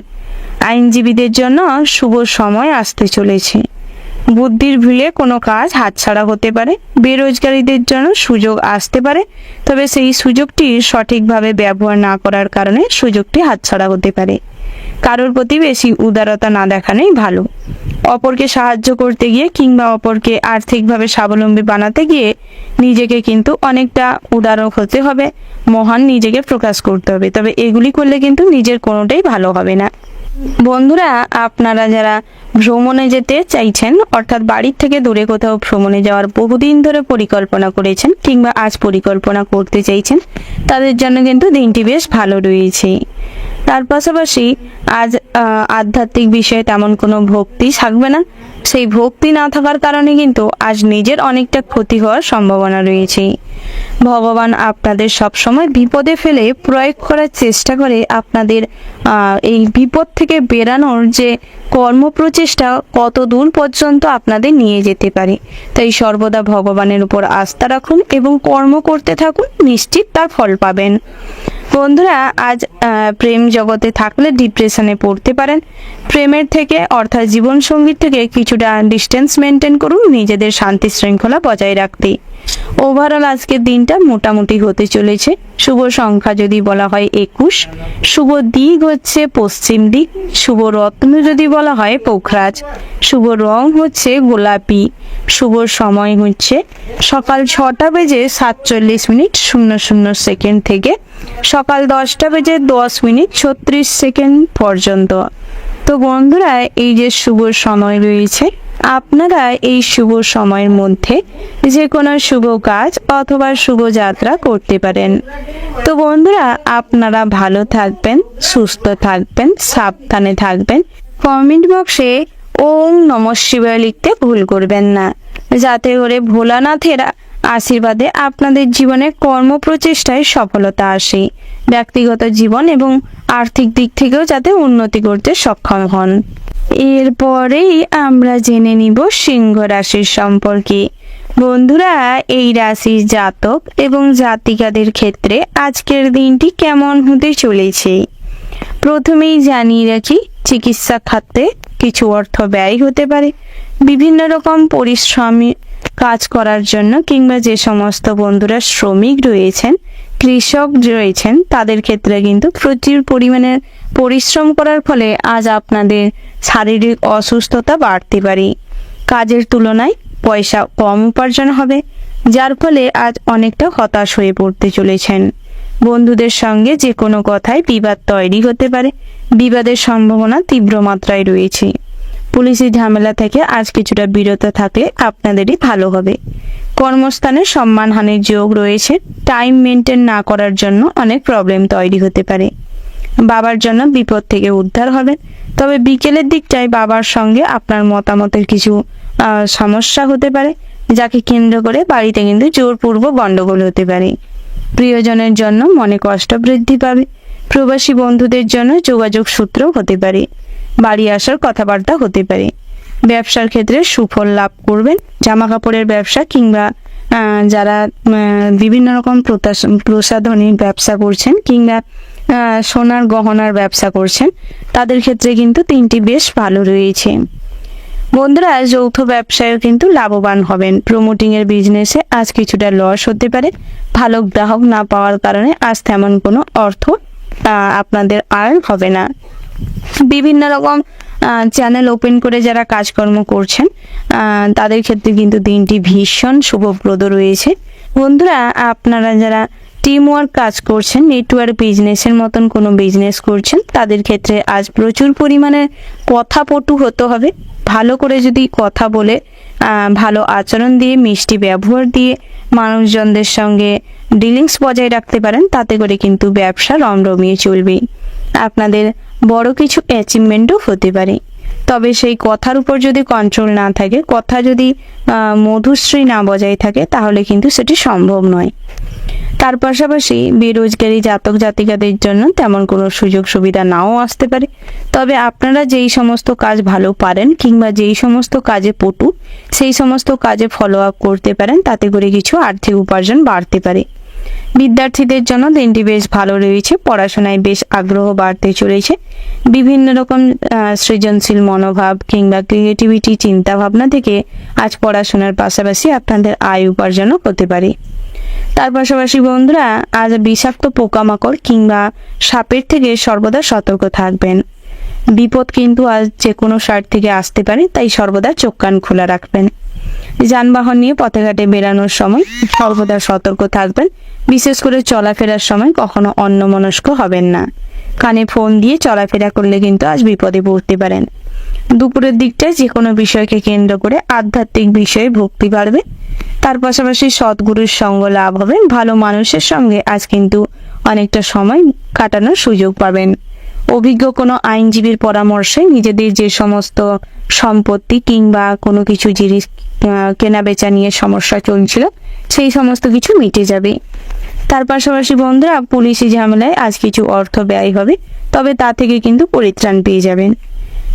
আইনজীবীদের জন্য শুভ সময় আসতে চলেছে। বুদ্ধির ভিড়ে কোনো কাজ হাতছাড়া হতে পারে। বেরোজগারীদের জন্য সুযোগ আসতে পারে, তবে সেই সুযোগটি সঠিকভাবে ব্যবহার না করার কারণে সুযোগটি হাতছাড়া হতে পারে। কারোর প্রতি বেশি উদারতা না দেখানোই ভালো। অপরকে সাহায্য করতে গিয়ে কিংবা অপরকে আর্থিকভাবে স্বাবলম্বী বানাতে গিয়ে নিজেকে কিন্তু অনেকটা উদার হতে হবে, মহান নিজেকে প্রকাশ করতে হবে। তবে এগুলি করলে কিন্তু নিজের কোনোটাই ভালো হবে না। বন্ধুরা, আপনারা যারা ভ্রমণে যেতে চাইছেন, অর্থাৎ বাড়ির থেকে দূরে কোথাও ভ্রমণে যাওয়ার বহুদিন ধরে পরিকল্পনা করেছেন কিংবা আজ পরিকল্পনা করতে চাইছেন, তাদের জন্য কিন্তু দিনটি বেশ ভালো রয়েছে। তার পাশাপাশি আজ আধ্যাত্মিক বিষয়ে তেমন কোনো ভক্তি থাকবে না। সেই ভক্তি না থাকার কারণে কিন্তু আজ নিজের অনেকটা ক্ষতি হওয়ার সম্ভাবনা রয়েছে। ভগবান আপনাদের সবসময় বিপদে ফেলে প্রয়োগ করার চেষ্টা করে। আপনাদের এই বিপদ থেকে বেরানোর যে কর্মপ্রচেষ্টা কত দূর পর্যন্ত আপনাদের নিয়ে যেতে পারে। তাই সর্বদা ভগবানের উপর আস্থা রাখুন এবং কর্ম করতে থাকুন, নিশ্চিত তার ফল পাবেন। বন্ধুরা, আজ প্রেম জগতে থাকলে ডিপ্রেশনে পড়তে পারেন। প্রেমের থেকে অর্থাৎ জীবনসঙ্গীর থেকে কিছুটা ডিস্টেন্স মেনটেন করুন, নিজেদের শান্তি শৃঙ্খলা বজায় রাখতে। ওভারঅল আজকের দিনটা মোটামুটি হতে চলেছে। শুভ সংখ্যা যদি বলা হয় 21, শুভ দিক হচ্ছে পশ্চিম দিক, শুভ রত্ন যদি বলা হয় পোখরাজ, শুভ রং হচ্ছে গোলাপি, শুভ সময় হচ্ছে সকাল 6:47:00 থেকে সকাল 10:10:36 পর্যন্ত। তো বন্ধুরা, এই যে শুভ সময় রয়েছে, আপনারা এই শুভ সময়ের মধ্যে যে কোনো শুভ কাজ অথবা শুভ যাত্রা করতে পারেন। তো বন্ধুরা, আপনারা ভালো থাকবেন, সুস্থ থাকবেন, সাবধানে থাকবেন। কমেন্ট বক্সে ওম নমঃ শিবায় লিখতে ভুল করবেন না, যাতে করে ভোলানাথের আশীর্বাদে আপনাদের জীবনে কর্মপ্রচেষ্টায় সফলতা আসে। ব্যক্তিগত জীবন এবং আর্থিক দিক থেকেও যাতে উন্নতি করতে সক্ষম হন। এরপরেই আমরা জেনে নিব সিংহ রাশির সম্পর্কে। বন্ধুরা, এই রাশির জাতক এবং জাতিকাদের ক্ষেত্রে আজকের দিনটি কেমন হতে চলেছে। প্রথমেই জানিয়ে রাখি, চিকিৎসা খাতে কিছু অর্থ ব্যয় হতে পারে। বিভিন্ন রকম পরিশ্রমী কাজ করার জন্য কিংবা যে সমস্ত বন্ধুরা শ্রমিক রয়েছেন, কৃষক রয়েছেন, তাদের ক্ষেত্রে কিন্তু প্রচুর পরিমাণে পরিশ্রম করার ফলে আজ আপনাদের শারীরিক অসুস্থতা বাড়তে পারে। কাজের তুলনায় পয়সা কম উপার্জন হবে। যার ফলে আজ অনেকটা হতাশ হয়ে পড়তে চলেছেন। বন্ধুদের সঙ্গে যে কোনো কথায় বিবাদ তৈরি হতে পারে, বিবাদের সম্ভাবনা তীব্র মাত্রায় রয়েছে। পুলিশি ঝামেলা থেকে আজ কিছুটা বিরত থাকলে আপনাদেরই ভালো হবে। কর্মস্থানে সম্মানহানির যোগ রয়েছে। টাইম মেনটেন না করার জন্য অনেক প্রবলেম তৈরি হতে পারে। বাবার জন্য বিপদ থেকে উদ্ধার হবেন। তবে বিকেলের দিকটায় বাবার সঙ্গে আপনার মতামতের কিছু সমস্যা হতে পারে, যাকে কেন্দ্র করে বাড়িতে কিন্তু জোরপূর্বক গণ্ডগোল হতে পারে। প্রিয়জনের জন্য মনে কষ্ট বৃদ্ধি পাবে। প্রবাসী বন্ধুদের জন্য যোগাযোগ সূত্র হতে পারে। বাড়ি আসার কথাবার্তা হতে পারে। ব্যবসার ক্ষেত্রে সুফল লাভ করবেন। জামা কাপড়ের ব্যবসা কিংবা যারা বিভিন্ন রকম প্রসাধনীর ব্যবসা করছেন কিংবা সোনার গহনার ব্যবসা করছেন, তাদের ক্ষেত্রে কিন্তু দিনটি বেশ ভালো রয়েছে। বন্ধুরা, যৌথ ব্যবসায় কিন্তু লাভবান হবেন। প্রমোটিং এর বিজনেসে আজ কিছুটা লস হতে পারে। ভালো গ্রাহক না পাওয়ার কারণে আজ তেমন কোনো অর্থ আপনাদের আর হবে না। বিভিন্ন রকম চ্যানেল ওপেন করে যারা কাজকর্ম করছেন, তাদের ক্ষেত্রে কিন্তু দিনটি ভীষণ শুভপ্রদ রয়েছে। বন্ধুরা, আপনারা যারা টিম ওয়ার্ক কাজ করছেন, নেটওয়ার্ক বিজনেসের মতন কোনো বিজনেস করছেন, তাদের ক্ষেত্রে আজ প্রচুর পরিমাণে কথাপটু হতে হবে। ভালো করে যদি কথা বলে, ভালো আচরণ দিয়ে, মিষ্টি ব্যবহার দিয়ে মানুষজনদের সঙ্গে ডিলিংস বজায় রাখতে পারেন, তাতে করে কিন্তু ব্যবসা রমরমিয়ে চলবে। আপনাদের বড় কিছু অ্যাচিভমেন্টও হতে পারে। তবে সেই কথার উপর যদি কন্ট্রোল না থাকে, কথা যদি মধুশ্রী না বজায় থাকে, তাহলে কিন্তু সেটি সম্ভব নয়। তার পাশাপাশি বেরোজগারি জাতক জাতিকাদের জন্য তেমন কোনো সুযোগ সুবিধা নাও আসতে পারে। তবে আপনারা যেই সমস্ত কাজ ভালো পারেন কিংবা যেই সমস্ত কাজে পটু, সেই সমস্ত কাজে ফলো আপ করতে পারেন, তাতে করে কিছু আর্থিক উপার্জন বাড়তে পারে। বিদ্যার্থীদের জন্য দিনটি বেশ ভালো রয়েছে। পড়াশোনায় বেশ আগ্রহ বাড়তে চলেছে। বিভিন্ন রকম সৃজনশীল মনোভাব কিংবা ক্রিয়েটিভিটি চিন্তা ভাবনা থেকে আজ পড়াশোনার পাশাপাশি আপনাদের আয় উপার্জনও হতে পারে। তার পাশাপাশি বন্ধুরা, আজ বিষাক্ত পোকামাকড় কিংবা সাপের থেকে সর্বদা সতর্ক থাকবেন। বিপদ কিন্তু আজ যে কোনো সাইড থেকে আসতে পারে, তাই সর্বদা চোখ কান খোলা রাখবেন। যানবাহন নিয়ে পথে ঘাটে বেরানোর সময় সর্বদা সতর্ক থাকবেন। বিশেষ করে চলাফেরার সময় কখনো অন্যমনস্ক হবেন না। কানে ফোন দিয়ে চলাফেরা করলে কিন্তু আজ বিপদে পড়তে পারেন। দুপুরের দিকটায় যে কোনো বিষয়কে কেন্দ্র করে আধ্যাত্মিক বিষয়ে ভক্তি বাড়বে। তার পাশাপাশি সদ্গুরুর সঙ্গ লাভ হবে। ভালো মানুষের সঙ্গে আজ কিন্তু অনেকটা সময় কাটানোর সুযোগ পাবেন। অভিজ্ঞ কোনো আইনজীবীর পরামর্শে নিজেদের যে সমস্ত সম্পত্তি কিংবা কোনো কিছু জিনিস কেনা বেচা নিয়ে সমস্যা চলছিল, সেই সমস্ত কিছু মিটে যাবে। তার পাশাপাশি বন্ধুরা, পুলিশি ঝামেলায় আজ কিছু অর্থ ব্যয় হবে, তবে তা থেকে কিন্তু পরিত্রাণ পেয়ে যাবেন।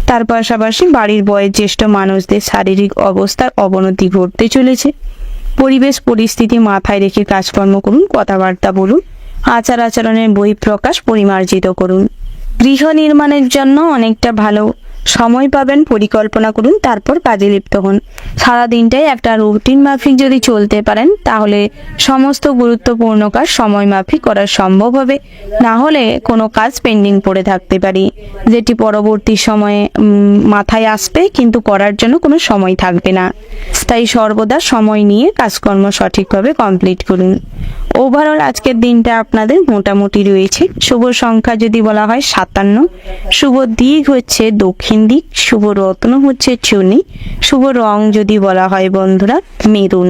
তার পাশাপাশি বাড়ির বয়োজ্যেষ্ঠ মানুষদের শারীরিক অবস্থার অবনতি ঘটতে চলেছে। পরিবেশ পরিস্থিতি মাথায় রেখে কাজকর্ম করুন, কথাবার্তা বলুন, আচার আচরণের বহিঃপ্রকাশ পরিমার্জিত করুন। গৃহ নির্মাণের জন্য অনেকটা ভালো সময় পাবেন। পরিকল্পনা করুন, তারপর কাজে লিপ্ত হন। সারা দিনটাই একটা রুটিন মাফিক যদি চলতে পারেন, তাহলে সমস্ত গুরুত্বপূর্ণ কাজ সময় মাফিক করা সম্ভব হবে। না হলে কোনো কাজ পেন্ডিং পড়ে থাকতে পারে, যেটি পরবর্তী সময়ে মাথায় আসবে কিন্তু করার জন্য কোনো সময় থাকবে না। তাই সর্বদা সময় নিয়ে কাজকর্ম সঠিকভাবে কমপ্লিট করুন। ওভারঅল আজকের দিনটা আপনাদের মোটামুটি রয়েছে। শুভ সংখ্যা যদি বলা হয় 57, শুভ দিক হচ্ছে দক্ষিণ দিক, শুভ রত্ন হচ্ছে চুনি, শুভ রং যদি বলা হয় বন্ধুরা মেরুন,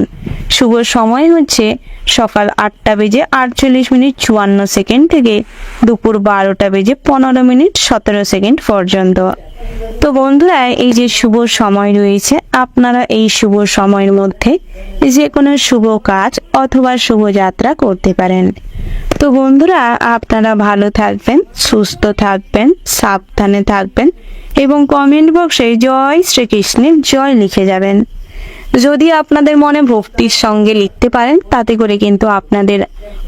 শুভ সময় হচ্ছে সকাল 8:48:54 থেকে দুপুর 12:15:17 পর্যন্ত। তো বন্ধুরা, এই যে শুভ সময় রয়েছে, আপনারা এই শুভ সময়ের মধ্যে যে কোনো শুভ কাজ অথবা শুভ যাত্রা করতে পারেন। তো বন্ধুরা, আপনারা ভালো থাকবেন, সুস্থ থাকবেন, সাবধানে থাকবেন এবং কমেন্ট বক্সে জয় শ্রীকৃষ্ণের জয় লিখে যাবেন। যদি আপনাদের মনে ভক্তির সঙ্গে লিখতে পারেন, তাতে করে কিন্তু আপনাদের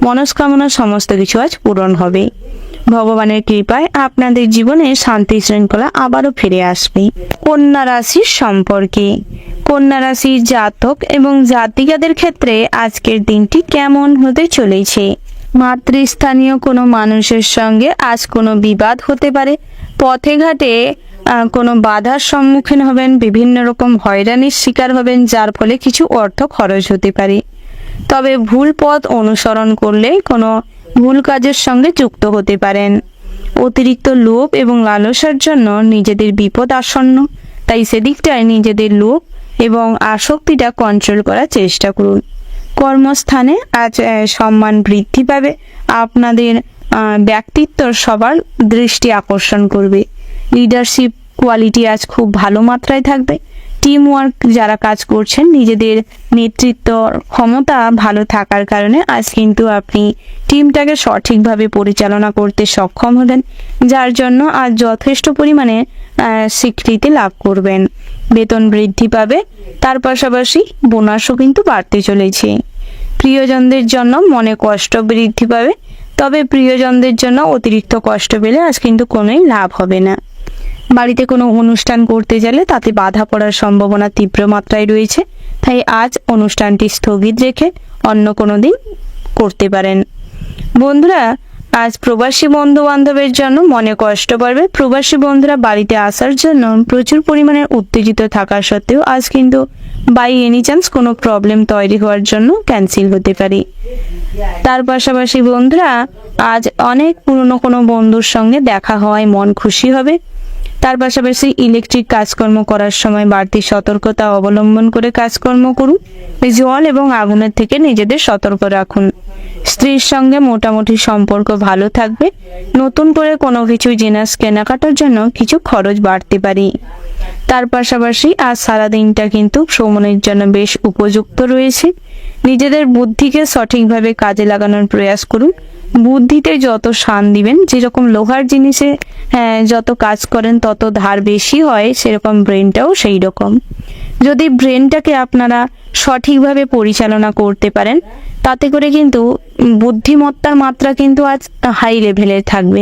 মনস্কামনা সমস্ত কিছু আজ পূরণ হবে। ভগবানের কৃপায় আপনাদের জীবনে শান্তি শৃঙ্খলা আবারও ফিরে আসবে। কন্যা রাশির সম্পর্কে, কন্যা রাশির জাতক এবং জাতিকাদের ক্ষেত্রে আজকের দিনটি কেমন হতে চলেছে? মাতৃস্থানীয় কোনো মানুষের সঙ্গে আজ কোনো বিবাদ হতে পারে। পথে ঘাটে কোনো বাধার সম্মুখীন হবেন, বিভিন্ন রকম হয়রানির শিকার হবেন, যার ফলে কিছু অর্থ খরচ হতে পারে। তবে ভুল পথ অনুসরণ করলে কোনো ভুল কাজের সঙ্গে যুক্ত হতে পারেন। অতিরিক্ত লোভ এবং লালসার জন্য নিজেদের বিপদ আসন্ন, তাই সেদিকটায় নিজেদের লোভ এবং আসক্তিটা কন্ট্রোল করার চেষ্টা করুন। কর্মস্থানে আজ সম্মান বৃদ্ধি পাবে, আপনাদের ব্যক্তিত্ব সবার দৃষ্টি আকর্ষণ করবে। লিডারশিপ কোয়ালিটি আজ খুব ভালো মাত্রায় থাকবে। টিম ওয়ার্ক যারা কাজ করছেন, নিজেদের নেতৃত্ব ক্ষমতা ভালো থাকার কারণে আজ কিন্তু আপনি টিমটাকে সঠিকভাবে পরিচালনা করতে সক্ষম হলেন, যার জন্য আজ যথেষ্ট পরিমাণে স্বীকৃতি লাভ করবেন। বেতন বৃদ্ধি পাবে, তার পাশাপাশি বোনাসও কিন্তু বাড়তে চলেছে। প্রিয়জনদের জন্য মনে কষ্ট বৃদ্ধি পাবে, তবে প্রিয়জনদের জন্য অতিরিক্ত কষ্ট পেলে আজ কিন্তু কোনোই লাভ হবে না। বাড়িতে কোনো অনুষ্ঠান করতে গেলে তাতে বাধা পড়ার সম্ভাবনা তীব্র মাত্রায় রয়েছে, তাই আজ অনুষ্ঠানটি স্থগিত রেখে অন্য কোনো দিন করতে পারেন। বন্ধুরা, আজ প্রবাসী বন্ধু বান্ধবের জন্য মনে কষ্ট পাবে। প্রবাসী বন্ধুরা বাড়িতে আসার জন্য প্রচুর পরিমাণে উত্তেজিত থাকা সত্ত্বেও আজ কিন্তু বাই এনি চান্স কোনো প্রবলেম তৈরি হওয়ার জন্য ক্যান্সেল হতে পারে। তার পাশাপাশি বন্ধুরা, আজ অনেক পুরনো কোনো বন্ধুর সঙ্গে দেখা হওয়ায় মন খুশি হবে। তার পাশাপাশি ইলেকট্রিক কাজকর্ম করার সময় বাড়তি সতর্কতা অবলম্বন করে কাজকর্ম করুন। জল এবং আগুনের থেকে নিজেদের সতর্ক রাখুন। স্ত্রীর সঙ্গে মোটামুটি সম্পর্ক ভালো থাকবে। নতুন করে কোনো কিছু জিনিস কেনাকাটার জন্য কিছু খরচ বাড়তে পারে। তার পাশাপাশি আজ সারাদিনটা কিন্তু ভ্রমণের জন্য বেশ উপযুক্ত রয়েছে। নিজেদের বুদ্ধিকে সঠিকভাবে কাজে লাগানোর প্রয়াস করুন। বুদ্ধিতে যত শান দিবেন, যেরকম লোহার জিনিসে যত কাজ করেন তত ধার বেশি হয়, সেরকম ব্রেনটাও সেই রকম। যদি ব্রেনটাকে আপনারা সঠিকভাবে পরিচালনা করতে পারেন, তাতে করে কিন্তু বুদ্ধিমত্তার মাত্রা কিন্তু আজ হাই লেভেলের থাকবে।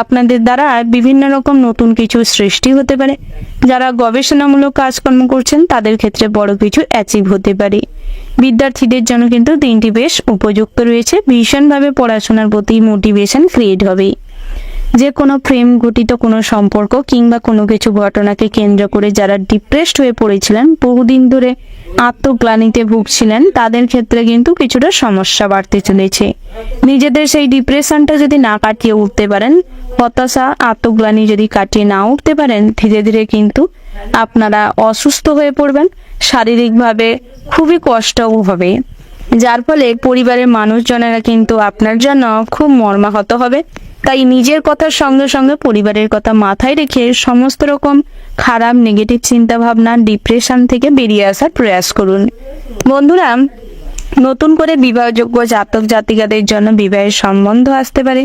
আপনাদের দ্বারা বিভিন্ন রকম নতুন কিছু সৃষ্টি হতে পারে। যারা গবেষণামূলক কাজকর্ম করছেন তাদের ক্ষেত্রে বড় কিছু অ্যাচিভ হতে পারে। বিদ্যার্থীদের জন্য কিন্তু দিনটি বেশ উপযুক্ত রয়েছে। ভীষণভাবে পড়াশোনার প্রতি মোটিভেশন ক্রিয়েট হবে। যে কোনো প্রেম ঘটিত কোনো সম্পর্ক কিংবা কোনো কিছু ঘটনাকে কেন্দ্র করে যারা ডিপ্রেসড হয়ে পড়েছিলেন, বহুদিন ধরে আত্মগ্লানিতে ভুগছিলেন, তাদের ক্ষেত্রে কিন্তু কিছুটা সমস্যা বাড়তে চলেছে। নিজেদের সেই ডিপ্রেশনটা যদি না কাটিয়ে উঠতে পারেন, হতাশা আত্মগ্লানি যদি কাটিয়ে না উঠতে পারেন, ধীরে ধীরে কিন্তু আপনারা অসুস্থ হয়ে পড়বেন। শারীরিকভাবে খুবই কষ্টও হবে, যার ফলে পরিবারের মানুষজনেরা কিন্তু আপনার জন্য খুব মর্মাহত হবে। তাই নিজের কথার সঙ্গে সঙ্গে পরিবারের কথা মাথায় রেখে সমস্ত রকম খারাপ নেগেটিভ চিন্তা ভাবনা, ডিপ্রেশন থেকে বেরিয়ে আসার প্রয়াস করুন। বন্ধুরা, নতুন করে বিবাহযোগ্য জাতক জাতিকাদের জন্য বিবাহের সম্বন্ধ আসতে পারে।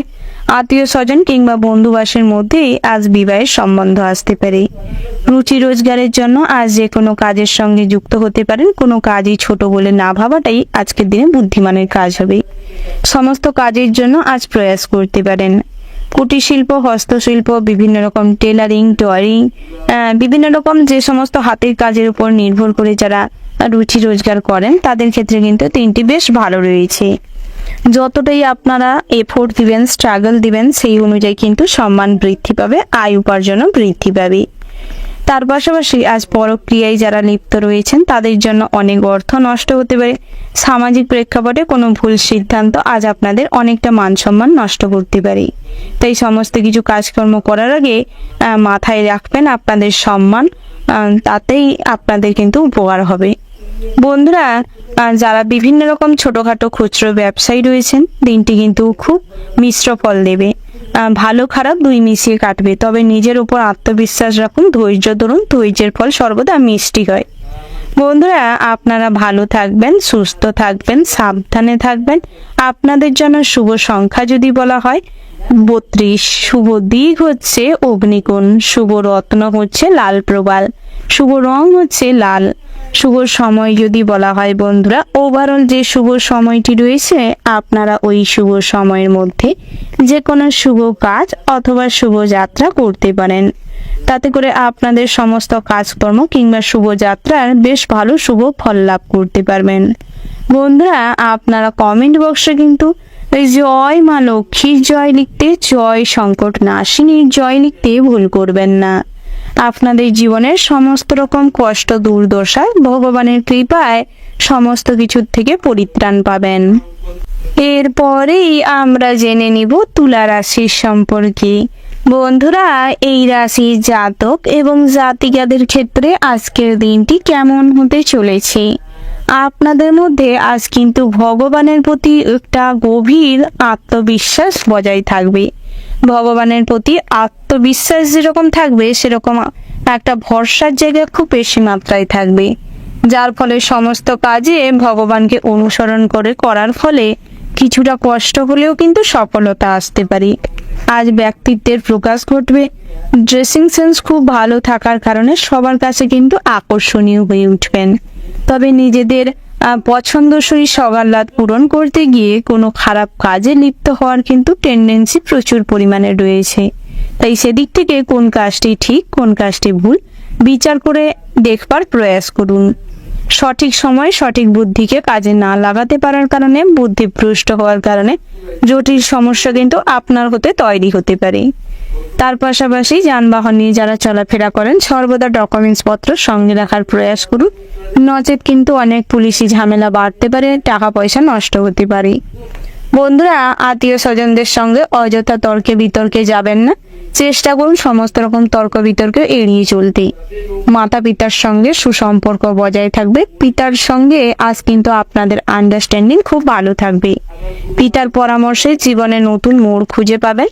আত্মীয় স্বজন কিংবা বন্ধুবাসের মধ্যেই আজ বিবাহের সম্বন্ধ আসতে পারে। রুচি রোজগারের জন্য আজ যে কোনো কাজের সঙ্গে যুক্ত হতে পারেন। কোনো কাজই ছোট বলে না ভাবাটাই আজকের দিনে বুদ্ধিমানের কাজ হবে। সমস্ত কাজের জন্য আজ প্রয়াস করতে পারেন। কুটির শিল্প, হস্তশিল্প, বিভিন্ন রকম টেলারিং, টয়ারিং, বিভিন্ন রকম যে সমস্ত হাতের কাজের উপর নির্ভর করে যারা রুচি রোজগার করেন, তাদের ক্ষেত্রে কিন্তু দিনটি বেশ ভালো রয়েছে। যতটাই আপনারা এফোর্ট দিবেন, স্ট্রাগল দিবেন, সেই অনুযায়ী কিন্তু সম্মান বৃদ্ধি পাবে, আয় উপার্জনও বৃদ্ধি পাবে। তার পাশাপাশি আজ পরক্রিয়ায় যারা লিপ্ত রয়েছেন তাদের জন্য অনেক অর্থ নষ্ট হতে পারে। সামাজিক প্রেক্ষাপটে কোনো ভুল সিদ্ধান্ত আজ আপনাদের অনেকটা মান সম্মান নষ্ট করতে পারে। তাই সমস্ত কিছু কাজকর্ম করার আগে মাথায় রাখবেন আপনাদের সম্মান, তাতেই আপনাদের কিন্তু উপকার হবে। বন্ধুরা, যারা বিভিন্ন রকম ছোটখাটো খুচরো ব্যবসায়ী রয়েছেন, দিনটি কিন্তু খুব মিশ্র ফল দেবে। ভালো খারাপ দুই মিশিয়ে কাটবে, তবে নিজের উপর আত্মবিশ্বাস রাখুন, ধৈর্য ধরুন, ধৈর্যের ফল সর্বদা মিষ্টি হয়। বন্ধুরা, আপনারা ভালো থাকবেন, সুস্থ থাকবেন, সাবধানে থাকবেন। আপনাদের জন্য শুভ সংখ্যা যদি বলা হয় 32, শুভ দিক হচ্ছে অগ্নিকোণ, শুভ রত্ন হচ্ছে লাল প্রবাল, শুভ রং হচ্ছে লাল। শুভ সময় যদি বলা হয় বন্ধুরা, ওভারঅল যে শুভ সময়টি রয়েছে, আপনারা ওই শুভ সময়ের মধ্যে যে কোনো শুভ কাজ অথবা শুভ যাত্রা করতে পারেন। তাতে করে আপনাদের সমস্ত কাজকর্ম কিংবা শুভযাত্রার বেশ ভালো শুভ ফল লাভ করতে পারবেন। বন্ধুরা, আপনারা কমেন্ট বক্সে কিন্তু জয় মা লক্ষ্মীর জয় লিখতে, জয় সংকট নাশিনীর জয় লিখতে ভুল করবেন না। আপনাদের জীবনের সমস্ত রকম কষ্ট দুর্দশায় ভগবানের কৃপায় সমস্ত কিছুর থেকে পরিত্রাণ পাবেন। এরপরেই আমরা জেনে নিব তুলা রাশির সম্পর্কে। বন্ধুরা, এই রাশির জাতক এবং জাতিকাদের ক্ষেত্রে আজকের দিনটি কেমন হতে চলেছে। আপনাদের মধ্যে আজ কিন্তু ভগবানের প্রতি একটা গভীর আত্মবিশ্বাস বজায় থাকবে। ভগবানের প্রতি আত্মবিশ্বাস যেরকম থাকবে, সেরকম একটা ভরসার জায়গা খুব বেশি মাত্রায় থাকবে, যার ফলে সমস্ত কাজে ভগবানকে অনুসরণ করে করার ফলে কিছুটা কষ্ট হলেও কিন্তু সফলতা আসতে পারে। আজ ব্যক্তিত্বের প্রকাশ ঘটবে। ড্রেসিং সেন্স খুব ভালো থাকার কারণে সবার কাছে কিন্তু আকর্ষণীয় হয়ে উঠবেন। তবে নিজেদের পছন্দসই সওগাত পূরণ করতে গিয়ে কোনো খারাপ কাজে লিপ্ত হওয়ার কিন্তু টেন্ডেন্সি প্রচুর পরিমাণে রয়েছে। তাই সেদিক থেকে কোন কাজটি ঠিক কোন কাজটি ভুল বিচার করে দেখবার প্রয়াস করুন। সঠিক সময় সঠিক বুদ্ধিকে কাজে না লাগাতে পারার কারণে, বুদ্ধিভ্রষ্ট হওয়ার কারণে জটিল সমস্যা কিন্তু আপনার হতে তৈরি হতে পারে। তার পাশাপাশি যানবাহন নিয়ে যারা চলাফেরা করেন সর্বদা ডকুমেন্টস পত্র সঙ্গে রাখার প্রয়াস করুন, নচেত কিন্তু অনেক পুলিশি ঝামেলা বাড়তে পারে, টাকা পয়সা নষ্ট হতে পারে। বন্ধুরা, আত্মীয় স্বজনদের সঙ্গে অযথা তর্কে বিতর্কে যাবেন না। চেষ্টা করুন সমস্ত রকম তর্ক বিতর্ক এড়িয়ে চলতে। মাতা পিতার সঙ্গে সুসম্পর্ক বজায় থাকবে। পিতার সঙ্গে আজ কিন্তু আপনাদের আন্ডারস্ট্যান্ডিং খুব ভালো থাকবে। পিতার পরামর্শে জীবনে নতুন মোড় খুঁজে পাবেন।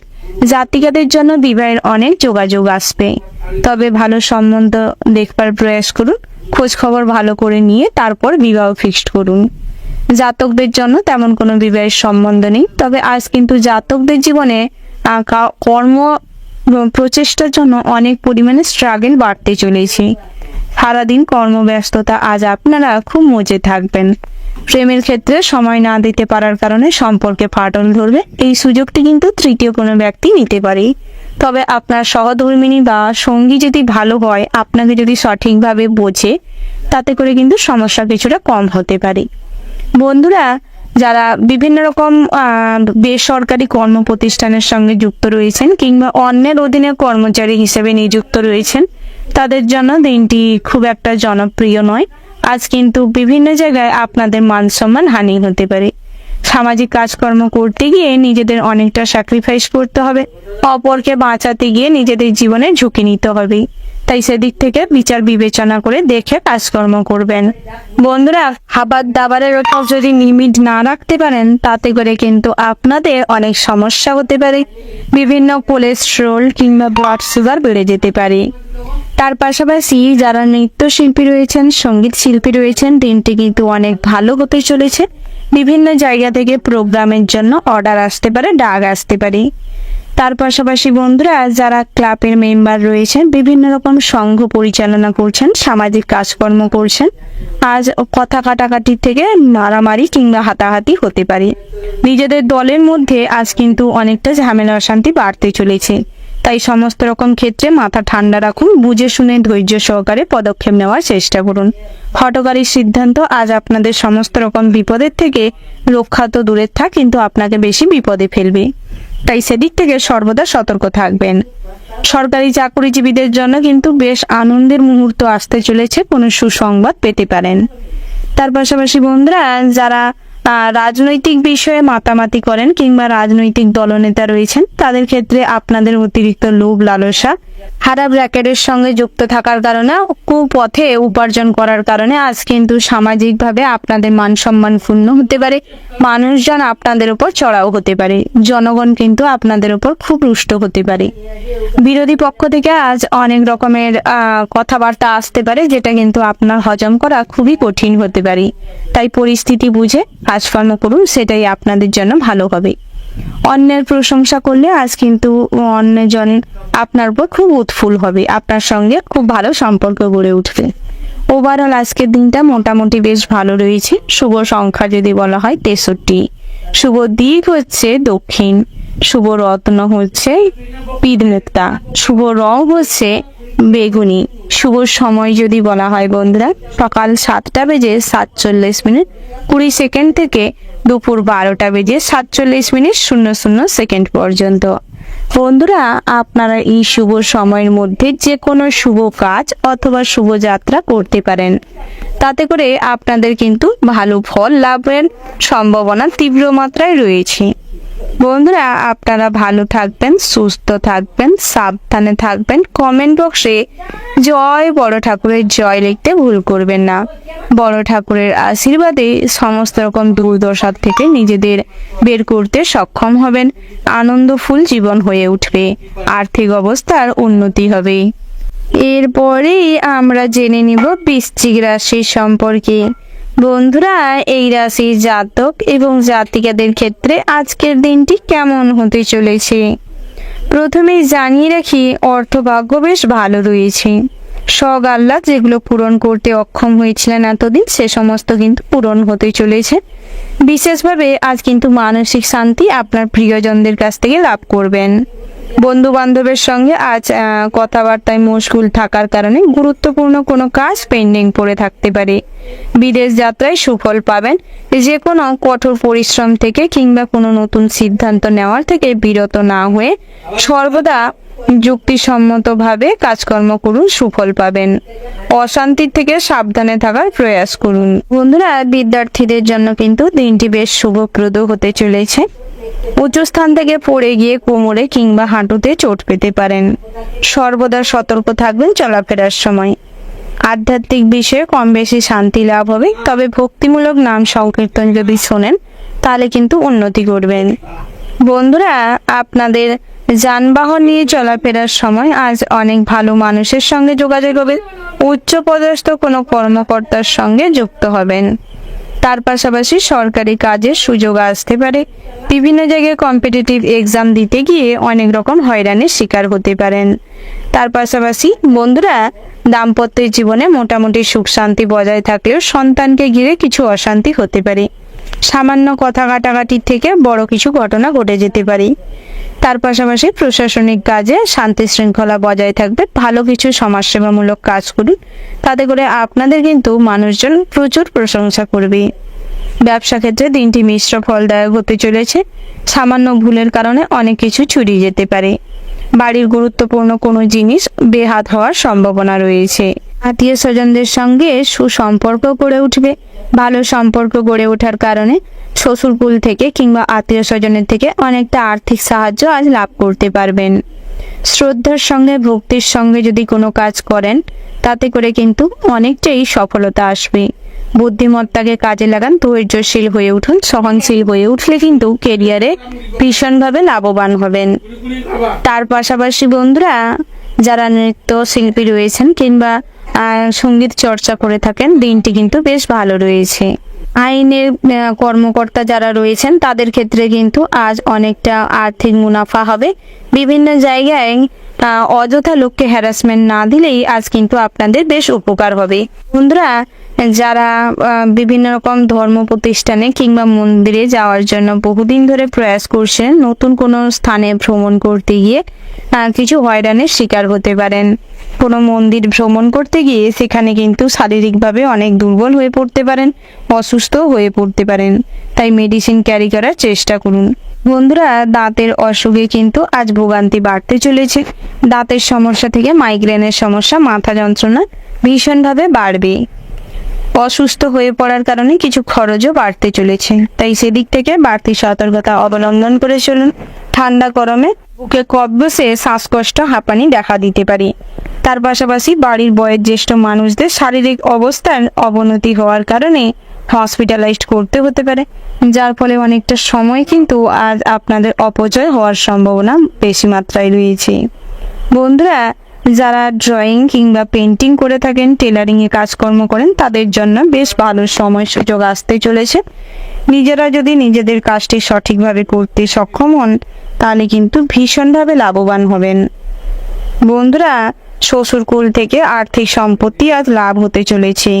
জাতিকাদের জন্য বিবাহের অনেক যোগাযোগ আসবে। তবে ভালো সম্বন্ধ দেখবার প্রয়াস করুন। খোঁজ খবর ভালো করে নিয়ে তারপর বিবাহ ফিক্সড করুন। জাতকদের জন্য তেমন কোনো বিবাহের সম্বন্ধ নেই। তবে আজ কিন্তু জাতকদের জীবনে কর্ম প্রচেষ্টার জন্য অনেক পরিমাণে স্ট্রাগল বাড়তে চলেছে। সারাদিন কর্মব্যস্ততা আজ আপনারা খুব মজে থাকবেন। প্রেমের ক্ষেত্রে সময় না দিতে পারার কারণে সম্পর্কে ফাটল ধরবে। এই সুযোগটি কিন্তু তৃতীয় কোনো ব্যক্তি নিতে পারে। তবে আপনার সহধর্মিণী বা সঙ্গী যদি ভালো হয়, আপনাকে যদি সঠিকভাবে বোঝে, তাতে করে কিন্তু সমস্যা কিছুটা কম হতে পারে। বন্ধুরা, যারা বিভিন্ন রকম বেসরকারি কর্ম প্রতিষ্ঠানের সঙ্গে যুক্ত রয়েছেন কিংবা অন্যের অধীনে কর্মচারী হিসেবে নিযুক্ত রয়েছেন, তাদের জন্য দিনটি খুব একটা জনপ্রিয় নয়। আজ কিন্তু বিভিন্ন জায়গায় আপনাদের মান সম্মান হানি হতে পারে। সামাজিক কাজকর্ম করতে গিয়ে নিজেদের অনেকটা স্যাক্রিফাইস করতে হবে। অপরকে বাঁচাতে গিয়ে নিজেদের জীবনে ঝুঁকি নিতে হবে। তাই সেদিক থেকে বিচার বিবেচনা করে দেখে কাজকর্ম করবেন। বন্ধুরা, খাবার দাবারের ওপর যদি লিমিট না রাখতে পারেন, তাতে করে কিন্তু আপনাদের অনেক সমস্যা হতে পারে। বিভিন্ন কোলেস্ট্রল কিংবা ব্লাড সুগার বেড়ে যেতে পারে। তার পাশাপাশি যারা নৃত্যশিল্পী রয়েছেন, সঙ্গীত শিল্পী রয়েছেন, দিনটি কিন্তু অনেক ভালো হতে চলেছে। বিভিন্ন জায়গা থেকে প্রোগ্রামের জন্য অর্ডার আসতে পারে, ডাক আসতে পারে। তার পাশাপাশি বন্ধুরা, যারা ক্লাবের মেম্বার রয়েছেন, বিভিন্ন রকম সংঘ পরিচালনা করছেন, সামাজিক কাজকর্ম করছেন, আজ কথা কাটাকাটি থেকে মারামারি কিংবা হাতাহাতি হতে পারে। নিজেদের দলের মধ্যে আজ কিন্তু অনেকটা ঝামেলা অশান্তি বাড়তে চলেছে। তাই সমস্ত রকম ক্ষেত্রে মাথা ঠান্ডা রাখুন, বুঝে শুনে ধৈর্য সহকারে পদক্ষেপ নেওয়ার চেষ্টা করুন। হঠকারী সিদ্ধান্ত আজ আপনাদের সমস্ত রকম বিপদের থেকে রক্ষা তো দূরের থাক, কিন্তু আপনাকে বেশি বিপদে ফেলবে। তাই সেদিক থেকে সর্বদা সতর্ক থাকবেন। সরকারি চাকরিজীবীদের জন্য কিন্তু বেশ আনন্দের মুহূর্ত আসতে চলেছে, কোনো সুসংবাদ পেতে পারেন। তার পাশাপাশি বন্ধুরা, যারা রাজনৈতিক বিষয়ে মাতামাতি করেন কিংবা রাজনৈতিক দলনেতা রয়েছেন, তাদের ক্ষেত্রে আপনাদের অতিরিক্ত লোভ লালসা, খারাপ র্যাকেটের সঙ্গে যুক্ত থাকার কারণে, কুপথে উপার্জন করার কারণে আজ কিন্তু সামাজিকভাবে আপনাদের মান সম্মান ক্ষুণ্ণ হতে পারে। মানুষজন আপনাদের উপর চড়াও হতে পারে। জনগণ কিন্তু আপনাদের উপর খুব রুষ্ট হতে পারে। বিরোধী পক্ষ থেকে আজ অনেক রকমের কথাবার্তা আসতে পারে, যেটা কিন্তু আপনার হজম করা খুবই কঠিন হতে পারে। তাই পরিস্থিতি বুঝে কাজকর্ম করুন, সেটাই আপনাদের জন্য ভালো হবে। অন্যের প্রশংসা করলে আজ কিন্তু অন্যজন আপনার উপর খুব উৎফুল্ল হবে, আপনার সঙ্গে খুব ভালো সম্পর্ক গড়ে উঠবে। ওভারঅল আজকের দিনটা মোটামুটি বেশ ভালো রয়েছে। শুভ সংখ্যা যদি বলা হয় 63, শুভ দিক হচ্ছে দক্ষিণ, শুভ রত্ন হচ্ছে পিতনেতা, শুভ রং হচ্ছে বেগুনি। শুভ সময় যদি বলা হয় বন্ধুরা, সকাল 7টা বেজে 47 মিনিট 20 সেকেন্ড থেকে দুপুর 12:47:00 পর্যন্ত। বন্ধুরা, আপনারা এই শুভ সময়ের মধ্যে যে কোনো শুভ কাজ অথবা শুভযাত্রা করতে পারেন। তাতে করে আপনাদের কিন্তু ভালো ফল লাভের সম্ভাবনা তীব্র মাত্রায় রয়েছে। বন্ধুরা, আপনারা ভালো থাকবেন, সুস্থ থাকবেন, সাবধানে থাকবেন। কমেন্ট বক্সে জয় বড় ঠাকুরের জয় লিখতে ভুল করবেন না। বড় ঠাকুরের আশীর্বাদে সমস্ত রকম দুর্দশা থেকে নিজেদের বের করতে সক্ষম হবেন। আনন্দফুল জীবন হয়ে উঠবে, আর্থিক অবস্থার উন্নতি হবে। এরপরেই আমরা জেনে নিব বৃশ্চিক রাশির সম্পর্কে। বন্ধুরা, এই রাশির জাতক এবং জাতিকাদের ক্ষেত্রে আজকের দিনটি কেমন হতে চলেছে। প্রথমেই জানিয়ে রাখি, অর্থভাগ্য বেশ ভালো রয়েছে। শখ আহ্লাদ যেগুলো পূরণ করতে অক্ষম হয়েছিলেন এতদিন, সে সমস্ত কিন্তু পূরণ হতে চলেছে। বিশেষভাবে আজ কিন্তু মানসিক শান্তি আপনার প্রিয়জনদের কাছ থেকে লাভ করবেন। বন্ধু বান্ধবের সঙ্গে আজ কথাবার্তায় মশগুল থাকার কারণে গুরুত্বপূর্ণ কোনো কাজ পেন্ডিং পড়ে থাকতে পারে। বিদেশ যাত্রায় সুফল পাবেন। যে কোনো কঠোর পরিশ্রম থেকে কিংবা কোনো নতুন সিদ্ধান্ত নেওয়ার থেকে বিরত না হয়ে সর্বদা যুক্তিসম্মতভাবে কাজকর্ম করুন, সুফল পাবেন। অশান্তির থেকে সাবধানে থাকার প্রয়াস করুন। বন্ধুরা, বিদ্যার্থীদের জন্য কিন্তু দিনটি বেশ শুভপ্রদ হতে চলেছে। উঁচু স্থান থেকে পড়ে গিয়ে কোমরে কিংবা হাঁটুতে চোট পেতে পারেন। সর্বদা সতর্ক থাকবেন চলাফেরার সময়। আধ্যাত্মিক বিষয়ে কম বেশি শান্তি লাভ হবে, তবে ভক্তিমূলক নাম সংকীর্তন যদি শোনেন তাহলে কিন্তু উন্নতি করবেন। বন্ধুরা, আপনাদের যানবাহন নিয়ে চলাফেরার সময় আজ অনেক ভালো মানুষের সঙ্গে যোগাযোগ হবে। উচ্চপদস্থ কোনো কর্মকর্তার সঙ্গে যুক্ত হবেন। তার পাশাপাশি সরকারি কাজের সুযোগ আসতে পারে। বিভিন্ন জায়গায় কম্পিটিটিভ এক্সাম দিতে গিয়ে অনেক রকম হয়রানির শিকার হতে পারেন। তার পাশাপাশি বন্ধুরা, দাম্পত্যের জীবনে মোটামুটি সুখ শান্তি বজায় থাকলেও সন্তানকে ঘিরে কিছু অশান্তি হতে পারে। সামান্য কথা কাটাকাটির থেকে বড় কিছু ঘটনা ঘটে যেতে পারে। তার পাশাপাশি প্রশাসনিক কাজে শান্তি শৃঙ্খলা বজায় থাকবে। ভালো কিছু সমাজসেবামূলক কাজ করুন, তাতে করে আপনাদের কিন্তু মানুষজন প্রচুর প্রশংসা করবে। ব্যবসা ক্ষেত্রে দিনটি মিশ্র ফলদায়ক হতে চলেছে। সামান্য ভুলের কারণে অনেক কিছু ছড়িয়ে যেতে পারে। বাড়ির গুরুত্বপূর্ণ কোনো জিনিস বেহাত হওয়ার সম্ভাবনা রয়েছে। আত্মীয় স্বজনদের সঙ্গে সুসম্পর্ক গড়ে উঠবে। ভালো সম্পর্ক গড়ে ওঠার কারণে শ্বশুরকুল থেকে কিংবা আত্মীয় স্বজনের থেকে অনেকটা আর্থিক সাহায্য আজ লাভ করতে পারবেন। শ্রদ্ধার সঙ্গে ভক্তির সঙ্গে যদি কোনো কাজ করেন, তাতে করে কিন্তু অনেকটাই সফলতা আসবে। বুদ্ধিমত্তাকে কাজে লাগান, ধৈর্যশীল হয়ে উঠুন। সহনশীল হয়ে উঠলে কিন্তু কেরিয়ারে ভীষণভাবে লাভবান হবেন। তার পাশাপাশি বন্ধুরা, যারা নৃত্য শিল্পী রয়েছেন কিংবা সঙ্গীত চর্চা করে থাকেন, দিনটি কিন্তু বেশ ভালো রয়েছে। আইনের কর্মকর্তা যারা রয়েছেন তাদের ক্ষেত্রে কিন্তু আজ অনেকটা আর্থিক মুনাফা হবে। বিভিন্ন জায়গায় অযথা লোককে হ্যারাসমেন্ট না দিলেই আজ কিন্তু আপনাদের বেশ উপকার হবে। বন্ধুরা, যারা বিভিন্ন রকম ধর্ম প্রতিষ্ঠানে কিংবা মন্দিরে যাওয়ার জন্য বহুদিন ধরে প্রয়াস করছেন, নতুন কোনো স্থানে ভ্রমণ করতে গিয়ে কিছু হয়রানির শিকার হতে পারেন। কোনো মন্দির ভ্রমণ করতে গিয়ে সেখানে কিন্তু শারীরিকভাবে অনেক দুর্বল হয়ে পড়তে পারেন, অসুস্থ হয়ে পড়তে পারেন। তাই মেডিসিন ক্যারি করার চেষ্টা করুন। বন্ধুরা, দাঁতের অসুখে কিন্তু আজ ভোগান্তি বাড়তে চলেছে। দাঁতের সমস্যা থেকে মাইগ্রেনের সমস্যা, মাথা যন্ত্রণা ভীষণভাবে বাড়বে। অসুস্থ হয়ে পড়ার কারণে কিছু খরচও বাড়তে চলেছে, তাই সেদিক থেকে বাড়তি সতর্কতা অবলম্বন করে চলুন। ঠান্ডা গরমে বুকে কফ বসে শ্বাসকষ্ট, হাঁপানি দেখা দিতে পারে। তার পাশাপাশি বাড়ির বয়োজ্যেষ্ঠ মানুষদের শারীরিক অবস্থার অবনতি হওয়ার কারণে হসপিটালাইজড করতে হতে পারে, যার ফলে অনেকটা সময় কিন্তু আজ আপনাদের অপচয় হওয়ার সম্ভাবনা বেশি মাত্রায় রয়েছে। বন্ধুরা, যারা ড্রয়িং কিংবা পেন্টিং করে থাকেন, টেলারিংয়ে কাজকর্ম করেন, তাদের জন্য বেশ ভালো সময় সুযোগ আসতে চলেছে। নিজেরা যদি নিজেদের কাজটি সঠিকভাবে করতে সক্ষম হন, তাহলে কিন্তু ভীষণভাবে লাভবান হবেন। বন্ধুরা, শ্বশুরকুল থেকে আর্থিক সম্পত্তি আজ লাভ হতে চলেছে।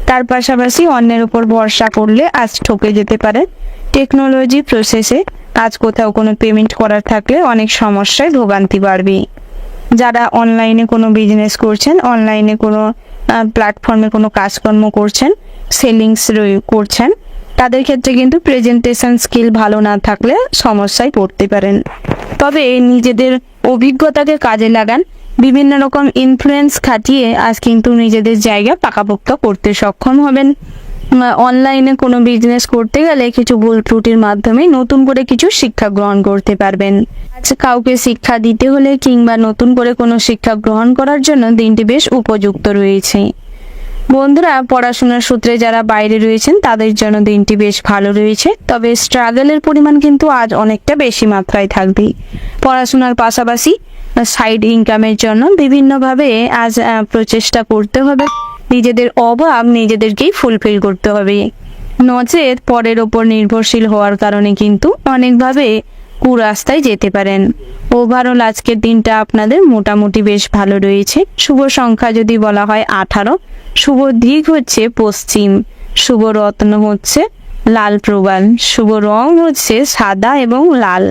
তার পাশাপাশি অন্যের উপর ভরসা করলে আজ ঠকে যেতে পারে। টেকনোলজি প্রসেসে আজ কোথাও কোনো পেমেন্ট করার থাকলে অনেক সমস্যায় ভোগান্তি বাড়বে। যারা অনলাইনে কোনো বিজনেস করছেন, অনলাইনে কোনো প্ল্যাটফর্মে কোনো কাজকর্ম করছেন, সেলিংস করছেন, তাদের ক্ষেত্রে কিন্তু প্রেজেন্টেশন স্কিল ভালো না থাকলে সমস্যায় পড়তে পারেন। তবে নিজেদের অভিজ্ঞতাকে কাজে লাগান, বিভিন্ন রকম ইনফ্লুয়েন্স খাটিয়ে আজ কিন্তু নিজেদের জায়গা পাকাপোক্ত করতে সক্ষম হবেন। অনলাইনে কোনো বিজনেস করতে গেলে কিছু ভুল ত্রুটির মাধ্যমে নতুন করে কিছু শিক্ষা গ্রহণ করতে পারবেন। আজ কাউকে শিক্ষা দিতে হলে কিংবা নতুন করে কোনো শিক্ষা গ্রহণ করার জন্য দিনটি বেশ উপযুক্ত রয়েছে। বন্ধুরা, পড়াশোনার সূত্রে যারা বাইরে রয়েছেন তাদের জন্য দিনটি বেশ ভালো রয়েছে, তবে স্ট্রাগলের পরিমাণ কিন্তু আজ অনেকটা বেশি মাত্রায় থাকবে। পড়াশোনার পাশাপাশি সাইড ইনকামের জন্য বিভিন্নভাবে আজ প্রচেষ্টা করতে হবে। নিজেদের অভাব নিজেদেরকেই ফুলফিল করতে হবে, নচেত পরের ওপর নির্ভরশীল হওয়ার কারণে কিন্তু অনেকভাবে কুরাস্তায় যেতে পারেন। ওভারঅল আজকের দিনটা আপনাদের মোটামুটি বেশ ভালো রয়েছে। শুভ সংখ্যা যদি বলা হয় 18, শুভ দিক হচ্ছে পশ্চিম, শুভ রত্ন হচ্ছে লাল প্রবাল, শুভ রং হচ্ছে সাদা এবং লাল।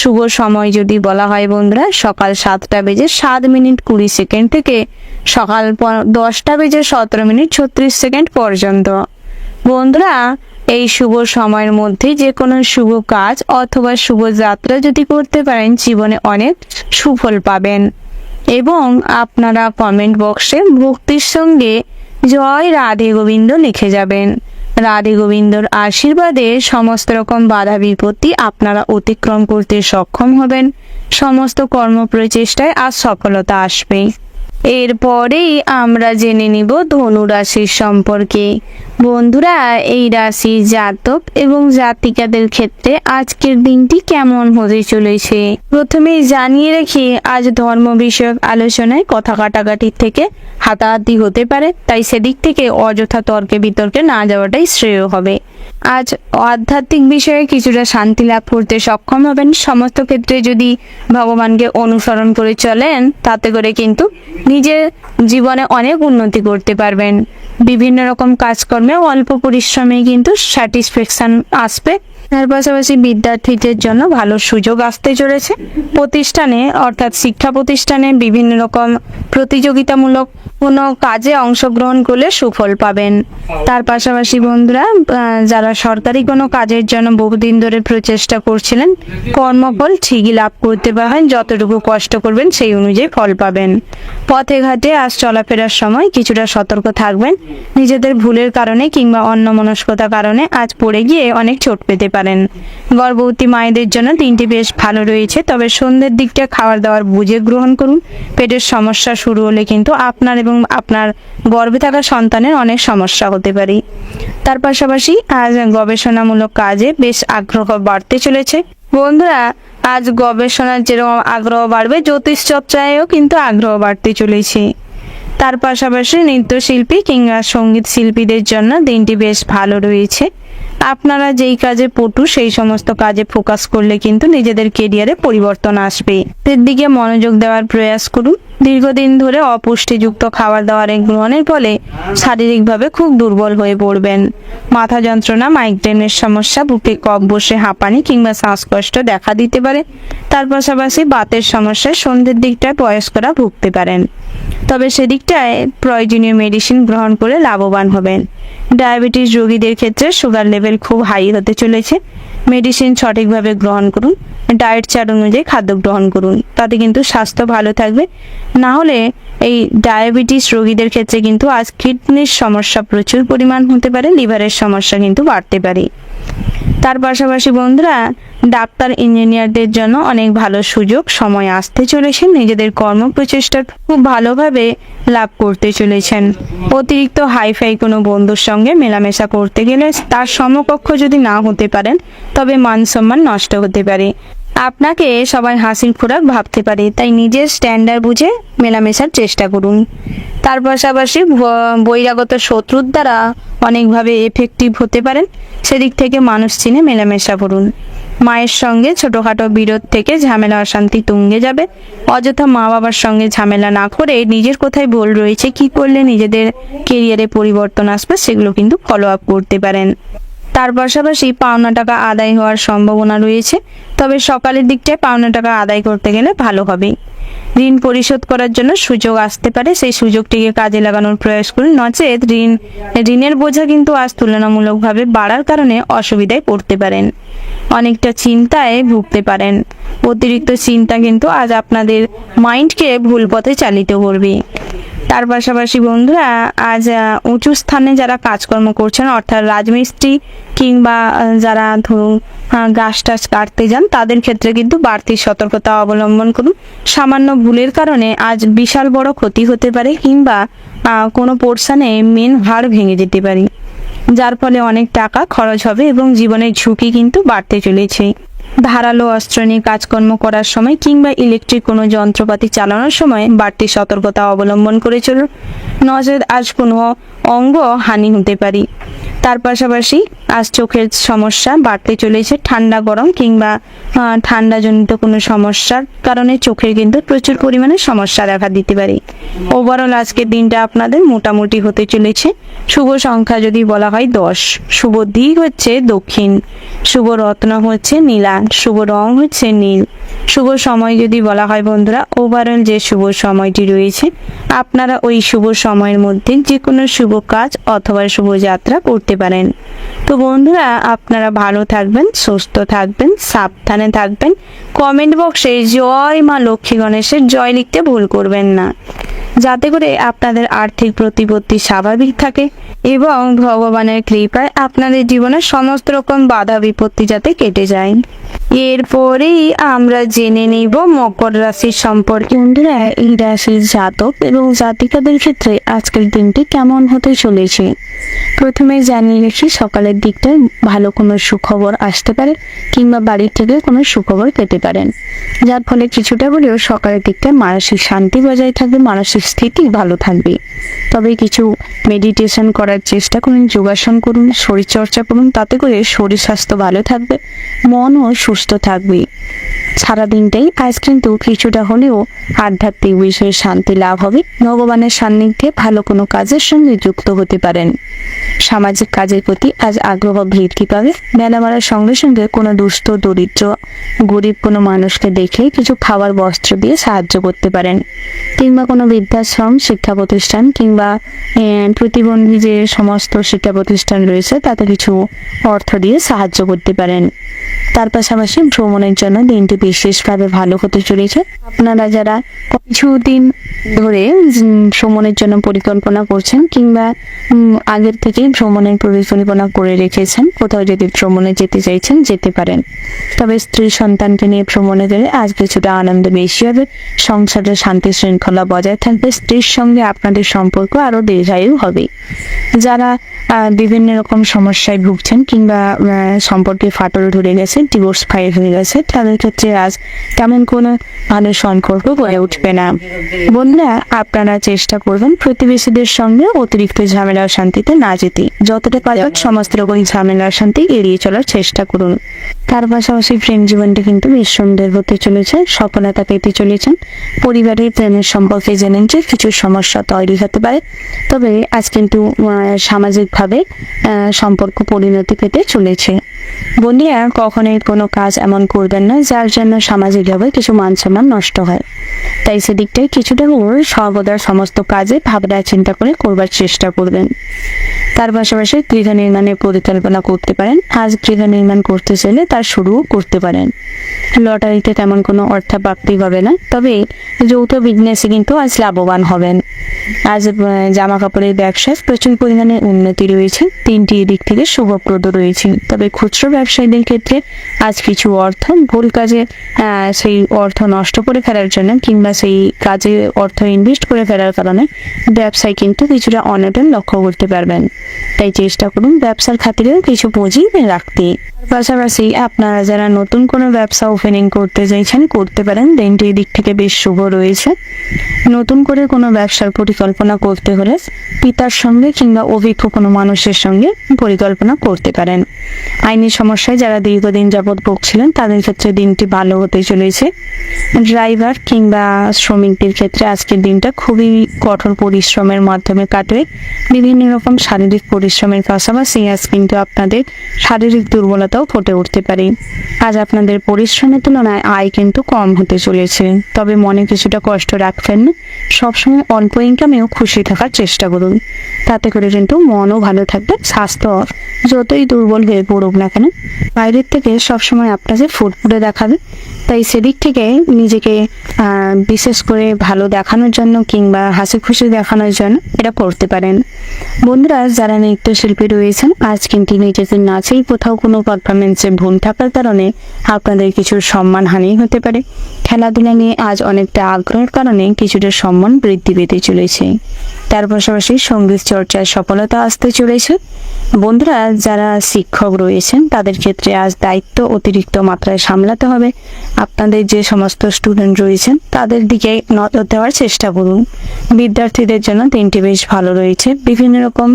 শুভ সময় যদি বলা হয় বন্ধুরা, সকাল 7:07:20 থেকে সকাল 10:17:36 পর্যন্ত। বন্ধুরা, এই শুভ সময়ের মধ্যে যে কোনো শুভ কাজ অথবা শুভ যাত্রা যদি করতে পারেন জীবনে অনেক সুফল পাবেন। এবং আপনারা কমেন্ট বক্সে ভক্তির সঙ্গে জয় রাধে গোবিন্দ লিখে যাবেন। রাধে গোবিন্দর আশীর্বাদে সমস্ত রকম বাধা বিপত্তি আপনারা অতিক্রম করতে সক্ষম হবেন। সমস্ত কর্মপ্রচেষ্টায় আজ সফলতা আসবে। এরপরেই আমরা জেনে নিব ধনু রাশির সম্পর্কে। বন্ধুরা, এই রাশির জাতক এবং জাতিকাদের ক্ষেত্রে আজকের দিনটি কেমন হতে চলেছে প্রথমেই জানিয়ে রাখি, আজ ধর্ম বিষয়ক আলোচনায় কথা কাটাকাটির থেকে হাতাহাতি হতে পারে, তাই সেদিক থেকে অযথা তর্কে বিতর্কে না যাওয়াটাই শ্রেয় হবে। আজ আধ্যাত্মিক বিষয়ে কিছুটা শান্তি লাভ করতে সক্ষম হবেন। সমস্ত ক্ষেত্রে যদি ভগবানকে অনুসরণ করে চলেন তাতে করে কিন্তু নিজের জীবনে অনেক উন্নতি করতে পারবেন। বিভিন্ন রকম কাজকর্মে অল্প পরিশ্রমে কিন্তু স্যাটিসফ্যাকশন আসবে। তার পাশাপাশি বিদ্যার্থীদের জন্য ভালো সুযোগ আসতে চলেছে। প্রতিষ্ঠানে অর্থাৎ শিক্ষা প্রতিষ্ঠানে বিভিন্ন রকম প্রতিযোগিতামূলক কোনো কাজে অংশগ্রহণ করলে সুফল পাবেন। তার পাশাপাশি বন্ধুরা, যারা সরকারি কোনো কাজের জন্য বহুদিন ধরে প্রচেষ্টা করছিলেন, কর্মফল ঠিকই লাভ করতে পারেন। যতটুকু কষ্ট করবেন সেই অনুযায়ী ফল পাবেন। পথে ঘাটে আজ চলাফেরার সময় কিছুটা সতর্ক থাকবেন। নিজেদের ভুলের কারণে কিংবা অন্যমনস্কতার কারণে আজ পড়ে গিয়ে অনেক চোট পেতে পারেন। গর্ভবতী মায়েদের জন্য দিনটি বেশ ভালো রয়েছে, তবে সন্ধ্যের দিকটা খাবার দাবার বুঝে গ্রহণ করুন। পেটের সমস্যা শুরু হলে কিন্তু আপনার এবং আপনার গর্ভে থাকা সন্তানের অনেক সমস্যা হতে পারে। তার পাশাপাশি আজ গবেষণামূলক কাজে বেশ আগ্রহ বাড়তে চলেছে। বন্ধুরা, আজ গবেষণার যেরকম আগ্রহ বাড়বে, জ্যোতিষ চর্চায়ও কিন্তু আগ্রহ বাড়তে চলেছে। তার পাশাপাশি নৃত্যশিল্পী কিংবা সঙ্গীত শিল্পীদের জন্য দিনটি বেশ ভালো রয়েছে। আপনারা যেই কাজে পটু সেই সমস্ত কাজে ফোকাস করলে কিন্তু নিজেদের কেরিয়ারে পরিবর্তন আসবে। এর দিকে মনোযোগ দেওয়ার প্রয়াস করুন। দীর্ঘদিন ধরে অপুষ্টিযুক্ত খাবার দাবার গ্রহণের ফলে শারীরিকভাবে খুব দুর্বল হয়ে পড়বেন। মাথা যন্ত্রণা, মাইগ্রেনের সমস্যা, বুকে কফ বসে হাঁপানি কিংবা শ্বাসকষ্ট দেখা দিতে পারে। তার পাশাপাশি বাতের সমস্যায় সন্ধ্যের দিকটায় বয়স্করা ভুগতে পারেন, তবে সেদিকটায় প্রয়োজনীয় মেডিসিন গ্রহণ করে লাভবান হবেন। ডায়াবেটিস রোগীদের ক্ষেত্রে সুগার লেভেল খুব হাই হতে চলেছে। মেডিসিন সঠিকভাবে গ্রহণ করুন, ডায়েট চার্ট অনুযায়ী খাদ্য গ্রহণ করুন, তাতে কিন্তু স্বাস্থ্য ভালো থাকবে। না হলে এই ডায়াবেটিস রোগীদের ক্ষেত্রে কিন্তু আজ কিডনির সমস্যা প্রচুর পরিমাণ হতে পারে, লিভারের সমস্যা কিন্তু বাড়তে পারে। তার পাশাপাশি বন্ধুরা, ডাক্তার ইঞ্জিনিয়ারদের জন্য অনেক ভালো সুযোগ সময় আসতে চলেছে। নিজেদের কর্মপ্রচেষ্টা খুব ভালোভাবে লাভ করতে চলেছেন। অতিরিক্ত হাইফাই কোনো বন্ধুর সঙ্গে মেলামেশা করতে গেলে তার সমকক্ষ যদি না হতে পারেন তবে মান সম্মান নষ্ট হতে পারে। আপনাকে সবাই হাসির খোরাক ভাবতে পারে, তাই নিজের স্ট্যান্ডার্ড বুঝে মেলামেশার চেষ্টা করুন। তার পাশাপাশি বহিরাগত শত্রুর দ্বারা অনেকভাবে এফেক্টিভ হতে পারেন, সেদিক থেকে মানুষ চিনে মেলামেশা করুন। মায়ের সঙ্গে ছোটোখাটো বিরোধ থেকে ঝামেলা অশান্তি তুঙ্গে যাবে। অযথা মা বাবার সঙ্গে ঝামেলা না করে নিজের কোথায় ভুল রয়েছে, কি করলে নিজেদের কেরিয়ারে পরিবর্তন আসবে সেগুলো কিন্তু ফলো আপ করতে পারেন। তার পাশাপাশি পাওনা টাকা আদায় হওয়ার সম্ভাবনা রয়েছে, তবে সকালের দিকটায় পাওনা টাকা আদায় করতে গেলে ভালো হবে। ঋণ পরিশোধ করার জন্য সুযোগ আসতে পারে, সেই সুযোগটিকে কাজে লাগানোর প্রয়াস করুন, নচেত ঋণের বোঝা কিন্তু আজ তুলনামূলকভাবে বাড়ার কারণে অসুবিধায় পড়তে পারেন। অনেকটা চিন্তায় ভুগতে পারেন। অতিরিক্ত চিন্তা কিন্তু আজ আপনাদের মাইন্ডকে ভুল পথে চালিত করবে। তার পাশাপাশি বন্ধুরা, আজ উঁচু স্থানে যারা কাজকর্ম করছেন, অর্থাৎ রাজমিস্ত্রি কিংবা যারা ধরুন গাছ টাছ কাটতে যান, তাদের ক্ষেত্রে কিন্তু বাড়তি সতর্কতা অবলম্বন করুন। সামান্য ভুলের কারণে আজ বিশাল বড় ক্ষতি হতে পারে, কিংবা কোনো পোর্শনে মেন হাড় ভেঙে যেতে পারে, যার ফলে অনেক টাকা খরচ হবে এবং জীবনের ঝুঁকি কিন্তু বাড়তে চলেছে। ধারালো অস্ত্র নিয়ে কাজকর্ম করার সময় কিংবা ইলেকট্রিক কোনো যন্ত্রপাতি চালানোর সময় বাড়তি সতর্কতা অবলম্বন করে চলুন, নচেত আজ কোনো অঙ্গ হানি হতে পারে। তার পাশাপাশি আজ চোখের সমস্যা বাড়তে চলেছে। ঠান্ডা গরম কিংবা ঠান্ডাজনিত কোনো সমস্যার কারণে চোখের কিন্তু প্রচুর পরিমাণে সমস্যা দেখা দিতে পারে। ওভারঅল আজকের দিনটা আপনাদের মোটামুটি হতে চলেছে। শুভ সংখ্যা যদি বলা হয় 10, শুভ দিক হচ্ছে দক্ষিণ, শুভ রত্ন হচ্ছে নীলা, শুভ রং হচ্ছে নীল। শুভ সময় যদি বলা হয় বন্ধুরা, ওভারঅল যে শুভ সময়টি রয়েছে, আপনারা ওই শুভ সময়ের মধ্যে যে কোনো শুভ কাজ অথবা শুভ যাত্রা করতে পারেন। তো বন্ধুরা, আপনারা ভালো থাকবেন, সুস্থ থাকবেন, সাবধানে থাকবেন। কমেন্ট বক্সে জয় মা লক্ষ্মী গণেশের জয় লিখতে ভুল করবেন না, যাতে করে আপনাদের আর্থিক প্রতিপত্তি স্বাভাবিক থাকে এবং ভগবানের কৃপায় আপনাদের জীবনের সমস্ত রকম বাধা বিপত্তি যাতে কেটে যায়। এরপরেই আমরা জেনে নিব মকর রাশির সম্পর্কে। বন্ধুরা, এই রাশির জাতক এবং জাতিকাদের ক্ষেত্রে আজকের দিনটি কেমন হতে চলেছে। প্রথমে জানিয়ে রাখি, সকালের দিকটায় ভালো কোনো সুখবর আসতে পারে কিংবা বাড়ির থেকে কোনো সুখবর পেতে পারেন, যার ফলে কিছুটা হলেও সকালের দিকটায় মানসিক শান্তি বজায় থাকবে, মানসিক স্থিতি ভালো থাকবে। তবে কিছু মেডিটেশন করার চেষ্টা করুন, যোগাসন করুন, শরীরচর্চা করুন, তাতে করে শরীর স্বাস্থ্য ভালো থাকবে, মনও সুস্থ থাকবে। সারাদিনটাই আজ কিন্তু কিছুটা হলেও আধ্যাত্মিক বিষয়ে শান্তি লাভ হবে। ভগবানের সান্নিধ্যে ভালো কোনো কাজের সঙ্গে যুক্ত হতে পারেন। সামাজিক কাজের প্রতি আজ আগ্রহ বৃদ্ধি পাবে। বেলা বাড়ার সঙ্গে সঙ্গে কোনো দুস্থ, দরিদ্র, গরিব কোনো মানুষকে দেখে কিছু খাবার, বস্ত্র দিয়ে সাহায্য করতে পারেন, কিংবা কোনো বৃদ্ধাশ্রম, শিক্ষা প্রতিষ্ঠান কিংবা প্রতিবন্ধী যে সমস্ত শিক্ষা প্রতিষ্ঠান রয়েছে তাতে কিছু অর্থ দিয়ে সাহায্য করতে পারেন। তার পাশাপাশি ভ্রমণের জন্য দিনটি বিশেষভাবে ভালো হতে চলেছে। আপনারা যারা কিছুদিন ধরে ভ্রমণের জন্য পরিকল্পনা করছেন কিংবা আগের থেকেই ভ্রমণের পরিকল্পনা করে রেখেছেন, কোথাও যদি ভ্রমণে যেতে চাইছেন যেতে পারেন। তবে স্ত্রী সন্তানকে নিয়ে ভ্রমণে গেলে আজ কিছুটা আনন্দ বেশি হবে, সংসারে শান্তি শৃঙ্খলা বজায় থাকবে, স্ত্রীর সঙ্গে আপনাদের সম্পর্ক আরো দীর্ঘায়ু হবে। যারা বিভিন্ন রকম সমস্যায় ভুগছেন কিংবা সম্পর্কে ফাটল ধরে গেছে, ডিভোর্স ফাইল হয়ে গেছে, তাদের ক্ষেত্রে আজ তেমন কোনো ভালো সম্পর্ক গড়ে উঠবে না। বন্ধুরা, আপনারা চেষ্টা করবেন প্রতিবেশীদের সঙ্গে অতিরিক্ত ঝামেলা শান্তিতে না যেতে। যতটা পারেন সমস্ত রকম ঝামেলা শান্তি এড়িয়ে চলার চেষ্টা করুন। তার পাশাপাশি প্রেম জীবনটা কিন্তু বেশ সুন্দর হতে চলেছে, সফলতা পেতে চলেছেন। পরিবারের প্রেমের সম্পর্কে জেনেন যে কিছু সমস্যা তৈরি হতে পারে, তবে আজ কিন্তু সামাজিকভাবে সম্পর্ক পরিণতি পেতে চলেছে। বন্ধুরা, কখনোই কোনো কাজ এমন করবেন না যার জন্য সামাজিকভাবে কিছু মান সম্মান নষ্ট হয়। তাই সেদিকটাই কিছুটা সর্বদা সমস্ত কাজে ভাবনা চিন্তা করে করবার চেষ্টা করবেন। তার পাশাপাশি গৃহ নির্মাণের পরিকল্পনা করতে পারেন। আজ গৃহ নির্মাণ করতে চাইলে তার শুরুও করতে পারেন। লটারিতে তেমন কোনো অর্থপ্রাপ্তি হবে না, তবে যৌথ বিজনেসে কিন্তু আজ লাভবান হবেন। আজ জামা কাপড়ের ব্যবসায় প্রচুর পরিমাণে উন্নতি রয়েছে, তিনটি দিক থেকে শুভপ্রদ রয়েছে। তবে খুচরো ব্যবসায়ীদের ক্ষেত্রে আজ কিছু অর্থ ভুল কাজে সেই অর্থ নষ্ট করে ফেলার জন্য কিংবা সেই কাজে অর্থ ইনভেস্ট করে ফেলার কারণে ব্যবসায় কিন্তু কিছুটা অনটন লক্ষ্য করতে পারবেন। তাই চেষ্টা করুন ব্যবসার খাতিরেও কিছু পুঁজি রাখতে। পাশাপাশি আপনারা যারা নতুন কোনো ব্যবসা ওপেনিং করতে চাইছেন করতে পারেন, দিনটি দিক থেকে বেশ শুভ রয়েছে। নতুন করে কোনো ব্যবসার পরিকল্পনা করতে হলে পিতার সঙ্গে কিংবা অভিজ্ঞ কোনো মানুষের সঙ্গে পরিকল্পনা করতে পারেন। আইনি সমস্যায় যারা দীর্ঘদিন যাবৎ ভুগছিলেন তাদের ক্ষেত্রে দিনটি ভালো হতে চলেছে। ড্রাইভার কিংবা শ্রমিকদের ক্ষেত্রে আজকের দিনটা খুবই কঠোর পরিশ্রমের মাধ্যমে কাটবে। বিভিন্ন রকম শারীরিক পরিশ্রমের পাশাপাশি আজ কিন্তু আপনাদের শারীরিক দুর্বলতাও ফুটে উঠতে পারে। আজ আপনাদের পরিশ্রমের তুলনায় আয় কিন্তু কম হতে চলেছে, তবে মনে কিছুটা কষ্ট রাখবেন না। সবসময় অল্প ইনকামেও খুশি থাকার চেষ্টা করুন, তাতে করে কিন্তু মনও ভালো থাকবে। স্বাস্থ্য যতই দুর্বল হয়ে পড়ুক না কেন, বাইরের থেকে সবসময় আপনাকে ফুরফুরে দেখাবে। তাই সেদিক থেকে নিজেকে বিশেষ করে ভালো দেখানোর জন্য কিংবা হাসি খুশি দেখানোর জন্য এটা করতে পারেন। বন্ধুরা, যারা নৃত্যশিল্পী রয়েছেন আজ কিন্তু নিজেদের নাচেই কোথাও কোনো পারফরমেন্সে ভুল থাকার কারণে আপনাদের কিছু সম্মানহানি হতে পারে। খেলাধুলা নিয়ে আজ অনেকটা আগ্রহের কারণে কিছুটা সম্মান বৃদ্ধি পেতে চলেছে। তার পাশাপাশি সঙ্গীত চর্চায় সফলতা আসতে চলেছে। বন্ধুরা, যারা শিক্ষক রয়েছেন তাদের ক্ষেত্রে আজ দায়িত্ব অতিরিক্ত মাত্রায় সামলাতে হবে। আপনাদের যে সমস্ত স্টুডেন্ট রয়েছেন তাদের দিকে নজর দেওয়ার চেষ্টা করুন। বিদ্যার্থীদের জন্য দিনটি বেশ ভালো রয়েছে। বিভিন্ন রকম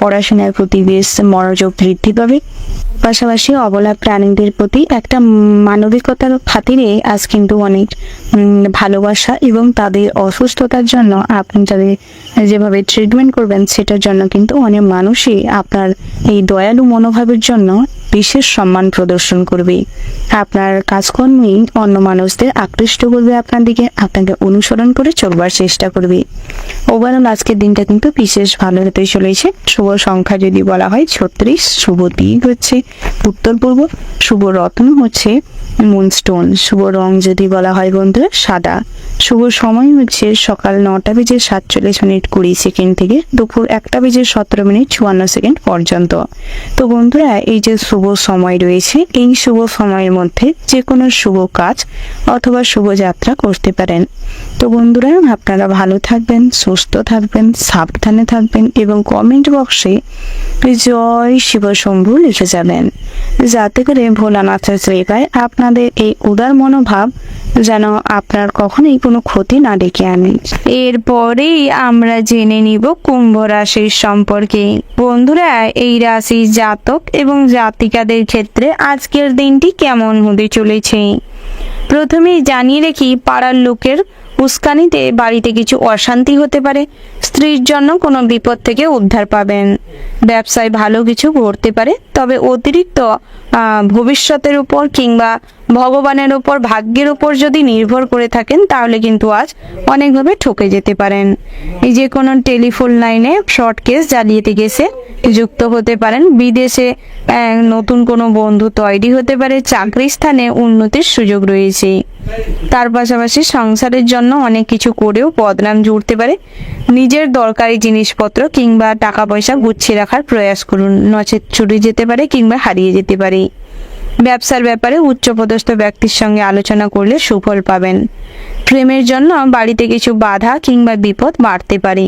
পড়াশোনার প্রতি বেশ মনোযোগ বৃদ্ধি পাবে। পাশাপাশি অবলা প্রাণীদের প্রতি একটা মানবিকতার খাতিরে আজ কিন্তু অনেক ভালোবাসা এবং তাদের অসুস্থতার জন্য আপনি তাদের যেভাবে ট্রিটমেন্ট করবেন সেটার জন্য কিন্তু অনেক মানুষই আপনার এই দয়ালু মনোভাবের জন্য বিশেষ সম্মান প্রদর্শন করবে। আপনার কাজকর্মই অন্য মানুষদের আকৃষ্ট করবে আপনার দিকে, আপনাকে অনুসরণ করে চলবার চেষ্টা করবে। ওভারঅল আজকের দিনটা কিন্তু বিশেষ ভালো হতে চলেছে। শুভ সংখ্যা যদি বলা হয় 36, শুভ দিক হচ্ছে উত্তর পূর্ব, শুভ রত্ন হচ্ছে মুনস্টোন, শুভ রং যদি বলা হয় বন্ধুরা সাদা, শুভ সময় হচ্ছে সকাল 9:47 থেকে দুপুর 1:17 পর্যন্ত। তো বন্ধুরা, এই যে শুভ সময় রয়েছে এই শুভ সময়ের মধ্যে যে কোনো শুভ কাজ অথবা শুভ যাত্রা করতে পারেন। তো বন্ধুরা, আপনারা ভালো থাকবেন, সুস্থ থাকবেন, সাবধানে থাকবেন এবং কমেন্ট বক্সে জয় শিব শম্ভু লিখে যাবেন, যাতে করে ভোলানাথের কৃপায় আপনাদের এই উদার মনোভাব যেন আপনার কখনোই কোনো ক্ষতি না ডেকে আনে। এরপরেই আমরা জেনে নিব কুম্ভ রাশির সম্পর্কে। বন্ধুরা, এই রাশির জাতক এবং জাতিকাদের ক্ষেত্রে আজকের দিনটি কেমন হতে চলেছে। প্রথমেই জানিয়ে রেখি, পাড়ার লোকের উস্কানিতে বাড়িতে কিছু অশান্তি হতে পারে। স্ত্রীর জন্য কোনো বিপদ থেকে উদ্ধার পাবেন। ব্যবসায় ভালো কিছু ঘটতে পারে, তবে অতিরিক্ত ভবিষ্যতের উপর কিংবা ভগবানের উপর, ভাগ্যের উপর যদি নির্ভর করে থাকেন তাহলে কিন্তু আজ অনেকভাবে ঠকে যেতে পারেন। এই যে কোনো টেলিফোন লাইনে শর্ট কেস জালিয়াতি কেসে যুক্ত হতে পারেন। বিদেশে নতুন কোনো বন্ধু তৈরি হতে পারে। চাকরির স্থানে উন্নতির সুযোগ রয়েছে। তার পাশাপাশি সংসারের জন্য অনেক কিছু করেও বদনাম জুড়তে পারে। নিজের দরকারি জিনিসপত্র কিংবা টাকা পয়সা গুছিয়ে রাখার প্রয়াস করুন, নচেৎ ছুটে যেতে পারে কিংবা হারিয়ে যেতে পারে। ব্যবসার ব্যাপারে উচ্চপদস্থ ব্যক্তির সঙ্গে আলোচনা করলে সুফল পাবেন। প্রেমের জন্য বাড়িতে কিছু বাধা কিংবা বিপদ বাড়তে পারে।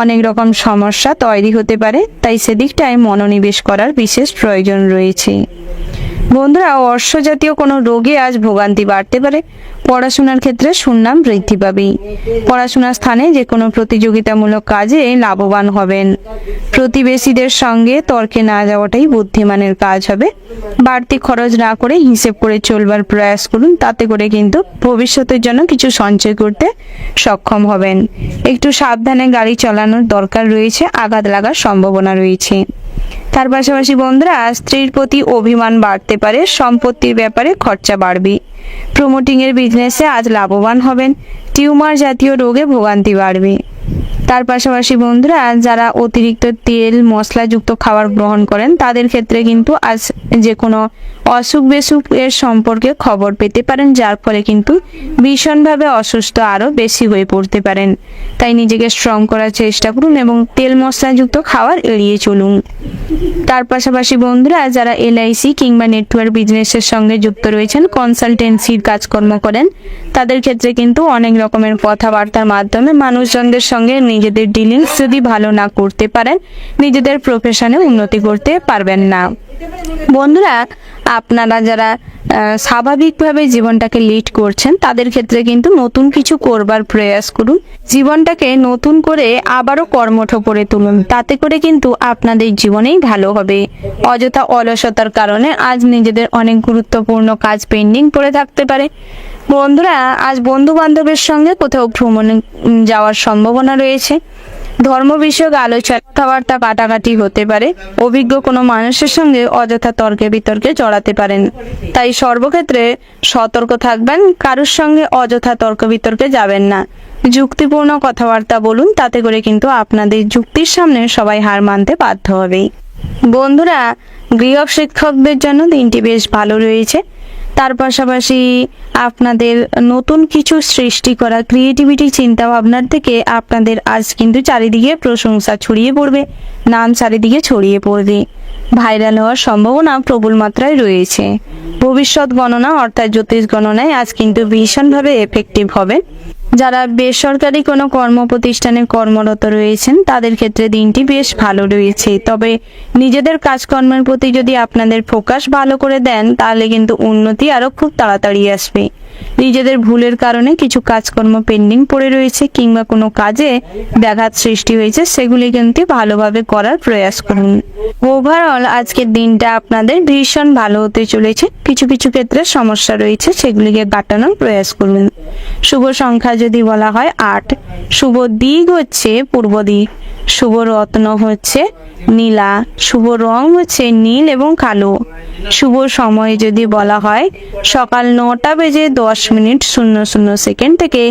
অনেক রকম সমস্যা তৈরি হতে পারে, তাই সেদিকটায় মনোনিবেশ করার বিশেষ প্রয়োজন রয়েছে। বন্ধুরা, অর্শ জাতীয় কোনো রোগে আজ ভোগান্তি বাড়তে পারে। পড়াশোনার ক্ষেত্রে সুনাম বৃদ্ধি পাবে। পড়াশোনার স্থানে যে কোনো প্রতিযোগিতামূলক কাজে লাভবান হবেন। প্রতিবেশীদের সঙ্গে তর্কে না যাওয়াটাই বুদ্ধিমানের কাজ হবে। বাড়তি খরচ না করে হিসেব করে চলবার প্রয়াস করুন, তাতে করে কিন্তু ভবিষ্যতের জন্য কিছু সঞ্চয় করতে সক্ষম হবেন। একটু সাবধানে গাড়ি চালানোর দরকার রয়েছে, আঘাত লাগার সম্ভাবনা রয়েছে। তার পাশাপাশি বন্ধুরা, স্ত্রীর প্রতি অভিমান বাড়তে পারে। সম্পত্তির ব্যাপারে খরচা বাড়বে। প্রমোটিং এর বিজনেসে আজ লাভবান হবেন। টিউমার জাতীয় রোগে ভোগান্তি বাড়বে। তার পাশাপাশি বন্ধুরা, যারা অতিরিক্ত তেল মশলাযুক্ত খাবার গ্রহণ করেন তাদের ক্ষেত্রে কিন্তু আজ যে কোনো অসুখ বিসুখ এর সম্পর্কে খবর পেতে পারেন, যার ফলে কিন্তু ভীষণভাবে অসুস্থ আরও বেশি হয়ে পড়তে পারেন। তাই নিজেকে স্ট্রং করার চেষ্টা করুন এবং তেল মশলাযুক্ত খাবার এড়িয়ে চলুন। তার পাশাপাশি বন্ধুরা, যারা LIC কিংবা নেটওয়ার্ক বিজনেসের সঙ্গে যুক্ত রয়েছেন, কনসালটেন্সির কাজকর্ম করেন, তাদের ক্ষেত্রে কিন্তু অনেক রকমের কথাবার্তার মাধ্যমে মানুষজনদের সঙ্গে নিজেদের ডিলিংস যদি ভালো না করতে পারেন, নিজেদের প্রফেশনে উন্নতি করতে পারবেন না। বন্ধুরা, আপনারা যারা স্বাভাবিকভাবে জীবনটাকে লিড করছেন তাদের ক্ষেত্রে কিন্তু নতুন কিছু করবার প্রয়াস করুন। জীবনটাকে নতুন করে আবারও কর্মঠ করে তুলুন, তাতে করে কিন্তু আপনাদের জীবনেই ভালো হবে। অযথা অলসতার কারণে আজ নিজেদের অনেক গুরুত্বপূর্ণ কাজ পেন্ডিং পড়ে থাকতে পারে। বন্ধুরা, আজ বন্ধু বান্ধবের সঙ্গে কোথাও ভ্রমণে যাওয়ার সম্ভাবনা রয়েছে। ধর্ম বিষয়ক আলোচনা কথাবার্তা কাটাকাটি হতে পারে। অভিজ্ঞ কোনো মানুষের সঙ্গে অযথা তর্কে বিতর্কে জড়াতে পারেন, তাই সর্বক্ষেত্রে সতর্ক থাকবেন। কারোর সঙ্গে অযথা তর্ক বিতর্কে যাবেন না, যুক্তিপূর্ণ কথাবার্তা বলুন, তাতে করে কিন্তু আপনাদের যুক্তির সামনে সবাই হার মানতে বাধ্য হবে। বন্ধুরা, গৃহ শিক্ষকদের জন্য দিনটি বেশ ভালো রয়েছে। তার পাশাপাশি আপনাদের নতুন কিছু সৃষ্টি করা ক্রিয়েটিভিটি চিন্তা ভাবনার থেকে আপনাদের আজ কিন্তু চারিদিকে প্রশংসা ছড়িয়ে পড়বে, নাম চারিদিকে ছড়িয়ে পড়বে। ভাইরাল হওয়ার সম্ভাবনা প্রবল মাত্রায় রয়েছে। ভবিষ্যৎ গণনা অর্থাৎ জ্যোতিষ গণনায় আজ কিন্তু ভীষণভাবে এফেক্টিভ হবে। যারা বেসরকারি কোনো কর্মপ্রতিষ্ঠানে কর্মরত রয়েছেন তাদের ক্ষেত্রে দিনটি বেশ ভালো রয়েছে। তবে নিজেদের কাজকর্মের প্রতি যদি আপনাদের ফোকাস ভালো করে দেন তাহলে কিন্তু উন্নতি আরও খুব তাড়াতাড়ি আসবে। নিজেদের ভুলের কারণে কিছু কাজকর্ম পেন্ডিং পড়ে রয়েছে কিংবা কোনো কাজে ব্যাঘাত সৃষ্টি হয়েছে, সেগুলি কিন্তু ভালোভাবে করার প্রয়াস করুন। ওভারঅল আজকের দিনটা আপনাদের ভীষণ ভালো হতে চলেছে। কিছু কিছু ক্ষেত্রে সমস্যা রয়েছে, সেগুলিকে কাটানোর প্রয়াস করুন। শুভ সংখ্যা যদি বলা হয় 8, শুভ দিক হচ্ছে পূর্ব দিক, শুভ রত্ন হচ্ছে নীলা, শুভ রং হচ্ছে নীল এবং কালো। শুভ সময় যদি বলা হয় সকাল 9:10:00 থেকে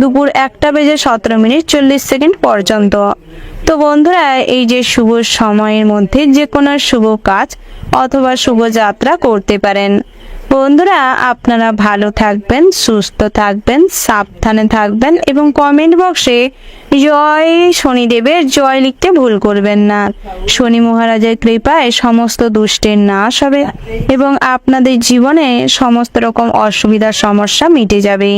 দুপুর 1:17:40 পর্যন্ত। তো বন্ধুরা, এই যে শুভ সময়ের মধ্যে যে কোনো শুভ কাজ অথবা শুভ যাত্রা করতে পারেন। বন্ধুরা, আপনারা ভালো থাকবেন, সুস্থ থাকবেন, সাবধানে থাকবেন এবং কমেন্ট বক্সে জয় শনিদেবের জয় লিখতে ভুল করবেন না। শনি মহারাজের কৃপায় সমস্ত দুষ্টের নাশ হবে এবং আপনাদের জীবনে সমস্ত রকম অসুবিধার সমস্যা মিটে যাবে।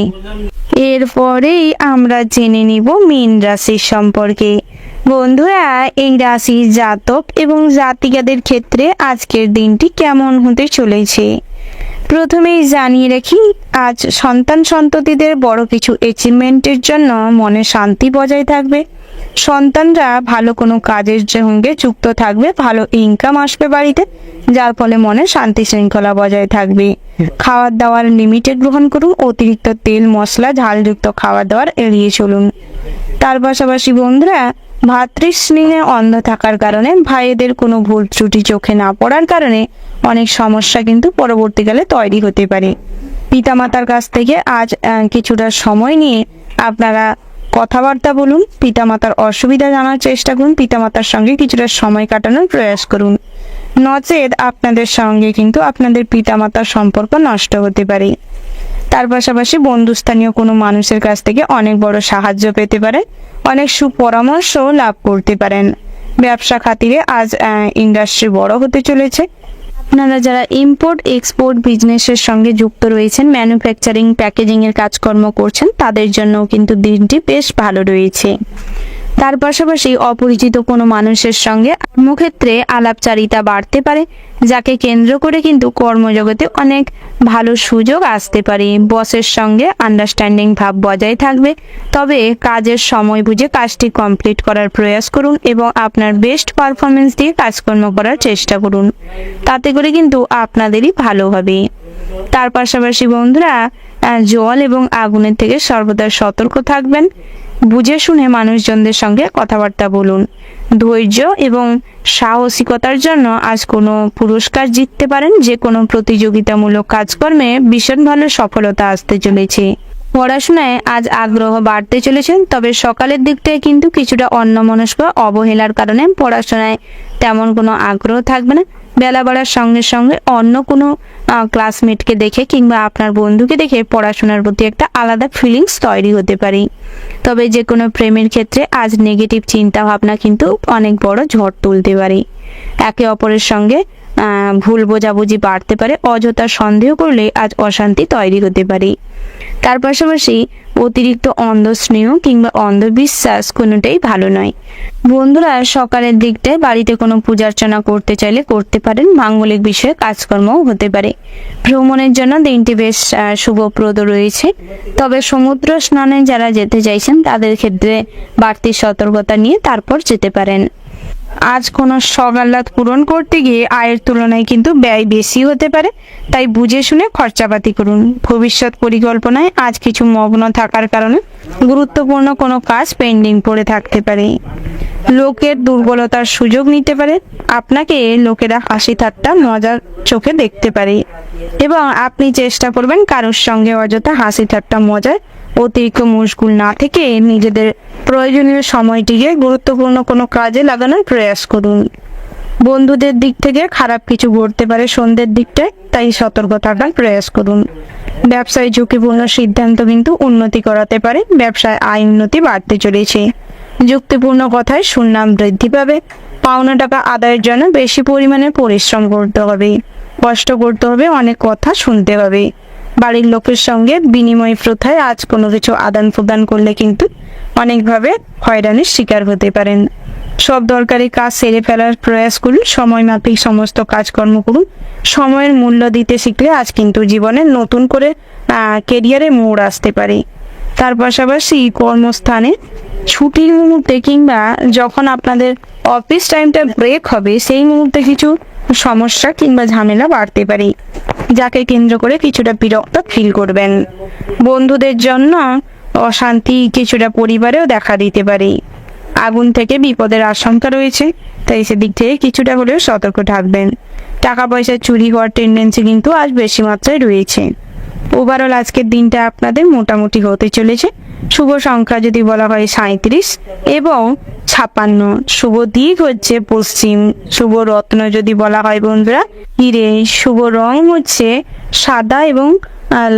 এরপরেই আমরা জেনে নিব মীন রাশির সম্পর্কে। বন্ধুরা, এই রাশির জাতক এবং জাতিকাদের ক্ষেত্রে আজকের দিনটি কেমন হতে চলেছে প্রথমেই জানিয়ে রাখি, আজ সন্তান সন্ততিদের বড় কিছু অ্যাচিভমেন্টের জন্য মনে শান্তি বজায় থাকবে। সন্তানরা ভালো কোনো কাজের সঙ্গে যুক্ত থাকবে, ভালো ইনকাম আসবে বাড়িতে, যার ফলে মনে শান্তি শৃঙ্খলা বজায় থাকবে। খাওয়ার দাওয়ার লিমিটে গ্রহণ করুন, অতিরিক্ত তেল মশলা ঝালযুক্ত খাওয়ার দাওয়ার এড়িয়ে চলুন। তার পাশাপাশি বন্ধুরা, ভাতৃস্নেহে অন্ধ থাকার কারণে ভাইদের কোনো ভুল ত্রুটি চোখে না পড়ার কারণে অনেক সমস্যা কিন্তু পরবর্তীকালে তৈরি হতে পারে। পিতামাতার কাছ থেকে আজ কিছুটা সময় নিয়ে আপনারা কথাবার্তা বলুন, পিতামাতার অসুবিধা জানার চেষ্টা করুন, পিতামাতার সঙ্গে কিছুটা সময় কাটানোর প্রয়াস করুন। নচেত আপনাদের সঙ্গে কিন্তু আপনাদের পিতামাতার সম্পর্ক নষ্ট হতে পারে। তার পাশাপাশি বন্ধুস্থানীয় কোনো মানুষের কাছ থেকে অনেক বড় সাহায্য পেতে পারেন, অনেক সুপরামর্শ লাভ করতে পারেন। ব্যবসা খাতিরে আজ ইন্ডাস্ট্রি বড় হতে চলেছে। আপনারা যারা ইম্পোর্ট এক্সপোর্ট বিজনেসের সঙ্গে যুক্ত রয়েছেন, ম্যানুফ্যাকচারিং প্যাকেজিং এর কাজকর্ম করছেন, তাদের জন্য কিন্তু দিনটি বেশ ভালো রয়েছে। তার পাশাপাশি অপরিচিত কোনো মানুষের সঙ্গে কর্মক্ষেত্রে আলাপচারিতা বাড়তে পারে, যাকে কেন্দ্র করে কিন্তু কর্মজগতে অনেক ভালো সুযোগ আসতে পারে। বসের সঙ্গে আন্ডারস্ট্যান্ডিং ভাব বজায় থাকবে, তবে কাজের সময় বুঝে কাজটি কমপ্লিট করার প্রয়াস করুন এবং আপনার বেস্ট পারফরমেন্স দিয়ে কাজকর্ম করার চেষ্টা করুন, তাতে করে কিন্তু আপনাদেরই ভালো হবে। তার পাশাপাশি বন্ধুরা, জল এবং আগুনের থেকে সর্বদা সতর্ক থাকবেন। বুঝে শুনে মানুষজনদের সঙ্গে কথাবার্তা বলুন। ধৈর্য এবং সাহসিকতার জন্য আজ কোনো পুরস্কার জিততে পারেন। যে কোনো প্রতিযোগিতামূলক কাজকর্মে ভীষণ ভালো সফলতা আসতে চলেছে। পড়াশোনায় আজ আগ্রহ বাড়তে চলেছে, তবে সকালের দিকটায় কিন্তু কিছুটা অন্যমনস্ক অবহেলার কারণে পড়াশোনায় তেমন কোনো আগ্রহ থাকবে না। বেলা বাড়ার সঙ্গে সঙ্গে অন্য কোনো ক্লাসমেটকে দেখে কিংবা আপনার বন্ধুকে দেখে পড়াশোনার প্রতি একটা আলাদা ফিলিংস তৈরি হতে পারে। তবে যে কোনো প্রেমের ক্ষেত্রে আজ নেগেটিভ চিন্তা ভাবনা কিন্তু অনেক বড় ঝড় তুলতে পারে। একে অপরের সঙ্গে ভুল বোঝাবুঝি বাড়তে পারে, অযথা সন্দেহ করলে আজ অশান্তি তৈরি হতে পারে। তার পাশাপাশি অতিরিক্ত অন্ধ স্নেহ কিংবা অন্ধবিশ্বাস কোনোটাই ভালো নয়। বন্ধুরা, সকালের দিকটায় বাড়িতে কোনো পূজা অর্চনা করতে চাইলে করতে পারেন। মাঙ্গলিক বিষয়ে কাজকর্মও হতে পারে। ভ্রমণের জন্য দিনটি বেশ শুভপ্রদ রয়েছে। তবে সমুদ্র স্নানে যারা যেতে চাইছেন তাদের ক্ষেত্রে বাড়তি সতর্কতা নিয়ে তারপর যেতে পারেন। আজ কোনো শখ আহ্লাদ পূরণ করতে গিয়ে আয়ের তুলনায় কিন্তু ব্যয় বেশি হতে পারে, তাই বুঝে শুনে খরচাপাতি করুন। ভবিষ্যৎ পরিকল্পনায় আজ কিছু মগ্ন থাকার কারণে গুরুত্বপূর্ণ কোনো কাজ পেন্ডিং পড়ে থাকতে পারে। লোকের দুর্বলতার সুযোগ নিতে পারে। আপনাকে লোকেরা হাসি ঠাট্টা মজার চোখে দেখতে পারে এবং আপনি চেষ্টা করবেন কারোর সঙ্গে অযথা হাসি ঠাট্টা মজায় অতিরিক্ত মুশগুল না থেকে নিজেদের প্রয়োজনীয় সময়টিকে গুরুত্বপূর্ণ কোনো কাজে লাগানোর প্রয়াস করুন। বন্ধুদের দিক থেকে খারাপ কিছু ঘটতে পারে সন্ধ্যের দিকটায়, তাই সতর্ক থাকার প্রয়াস করুন। ব্যবসায় ঝুঁকিপূর্ণ সিদ্ধান্ত কিন্তু উন্নতি করাতে পারে। ব্যবসায় আয় উন্নতি বাড়তে চলেছে। যুক্তিপূর্ণ কথায় সুনাম বৃদ্ধি পাবে। পাওনা টাকা আদায়ের জন্য বেশি পরিমাণে পরিশ্রম করতে হবে, কষ্ট করতে হবে, অনেক কথা শুনতে হবে। বাড়ির লোকের সঙ্গে বিনিময় প্রথায় আজ কোনো কিছু আদান প্রদান করলে কিন্তু অনেকভাবে হয়রানির শিকার হতে পারেন। সব দরকারি কাজ সেরে ফেলার প্রয়াস করুন। সময় মাফিক সমস্ত কাজকর্ম করুন। সময়ের মূল্য দিতে শিখলে আজ কিন্তু জীবনে নতুন করে কেরিয়ারে মোড় আসতে পারে। তার পাশাপাশি কর্মস্থানে ছুটির মুহূর্তে কিংবা যখন আপনাদের অফিস টাইমটা ব্রেক হবে সেই মুহূর্তে কিছু সমস্যা কিংবা ঝামেলা বাড়তে পারে, যাকে কেন্দ্র করে কিছুটা বিরক্ত ফিল করবেন। বন্ধুদের জন্য অশান্তি কিছুটা পরিবারেও দেখা দিতে পারে। আগুন থেকে বিপদের আশঙ্কা রয়েছে, তাই সেদিক থেকে কিছুটা হলেও সতর্ক থাকবেন। টাকা পয়সা চুরি হওয়ার টেন্ডেন্সি কিন্তু আজ বেশি মাত্রায় রয়েছে। ওভারঅল আজকের দিনটা আপনাদের মোটামুটি হতে চলেছে। শুভ সংখ্যা যদি বলা হয় 37 এবং 56। শুভ দিক হচ্ছে পশ্চিম। শুভ রত্ন যদি বলা হয় বন্ধুরা হিরে। শুভ রং হচ্ছে সাদা এবং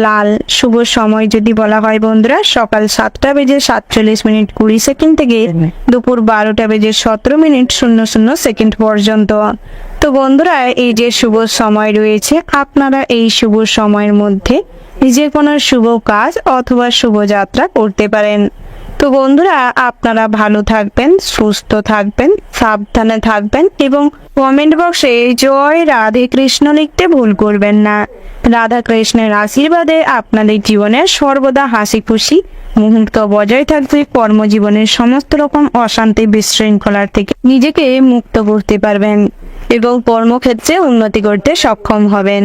লাল। শুভ সময় যদি বলা হয় বন্ধুরা সকাল 7:47:20 থেকে দুপুর 12:17:00 পর্যন্ত। তো বন্ধুরা, এই যে শুভ সময় রয়েছে, আপনারা এই শুভ সময়ের মধ্যে যে কোনো শুভ কাজ অথবা শুভ যাত্রা করতে পারেন। তো বন্ধুরা, আপনারা ভালো থাকবেন, সুস্থ থাকবেন, সাবধানে থাকবেন এবং কমেন্ট বক্সে জয় রাধে কৃষ্ণ লিখতে ভুল করবেন না। রাধা কৃষ্ণের আশীর্বাদে আপনাদের জীবনে সর্বদা হাসি খুশি মুহূর্ত বজায় থাকবে। কর্মজীবনের সমস্ত রকম অশান্তি বিশৃঙ্খলার থেকে নিজেকে মুক্ত করতে পারবেন এবং কর্মক্ষেত্রে উন্নতি করতে সক্ষম হবেন।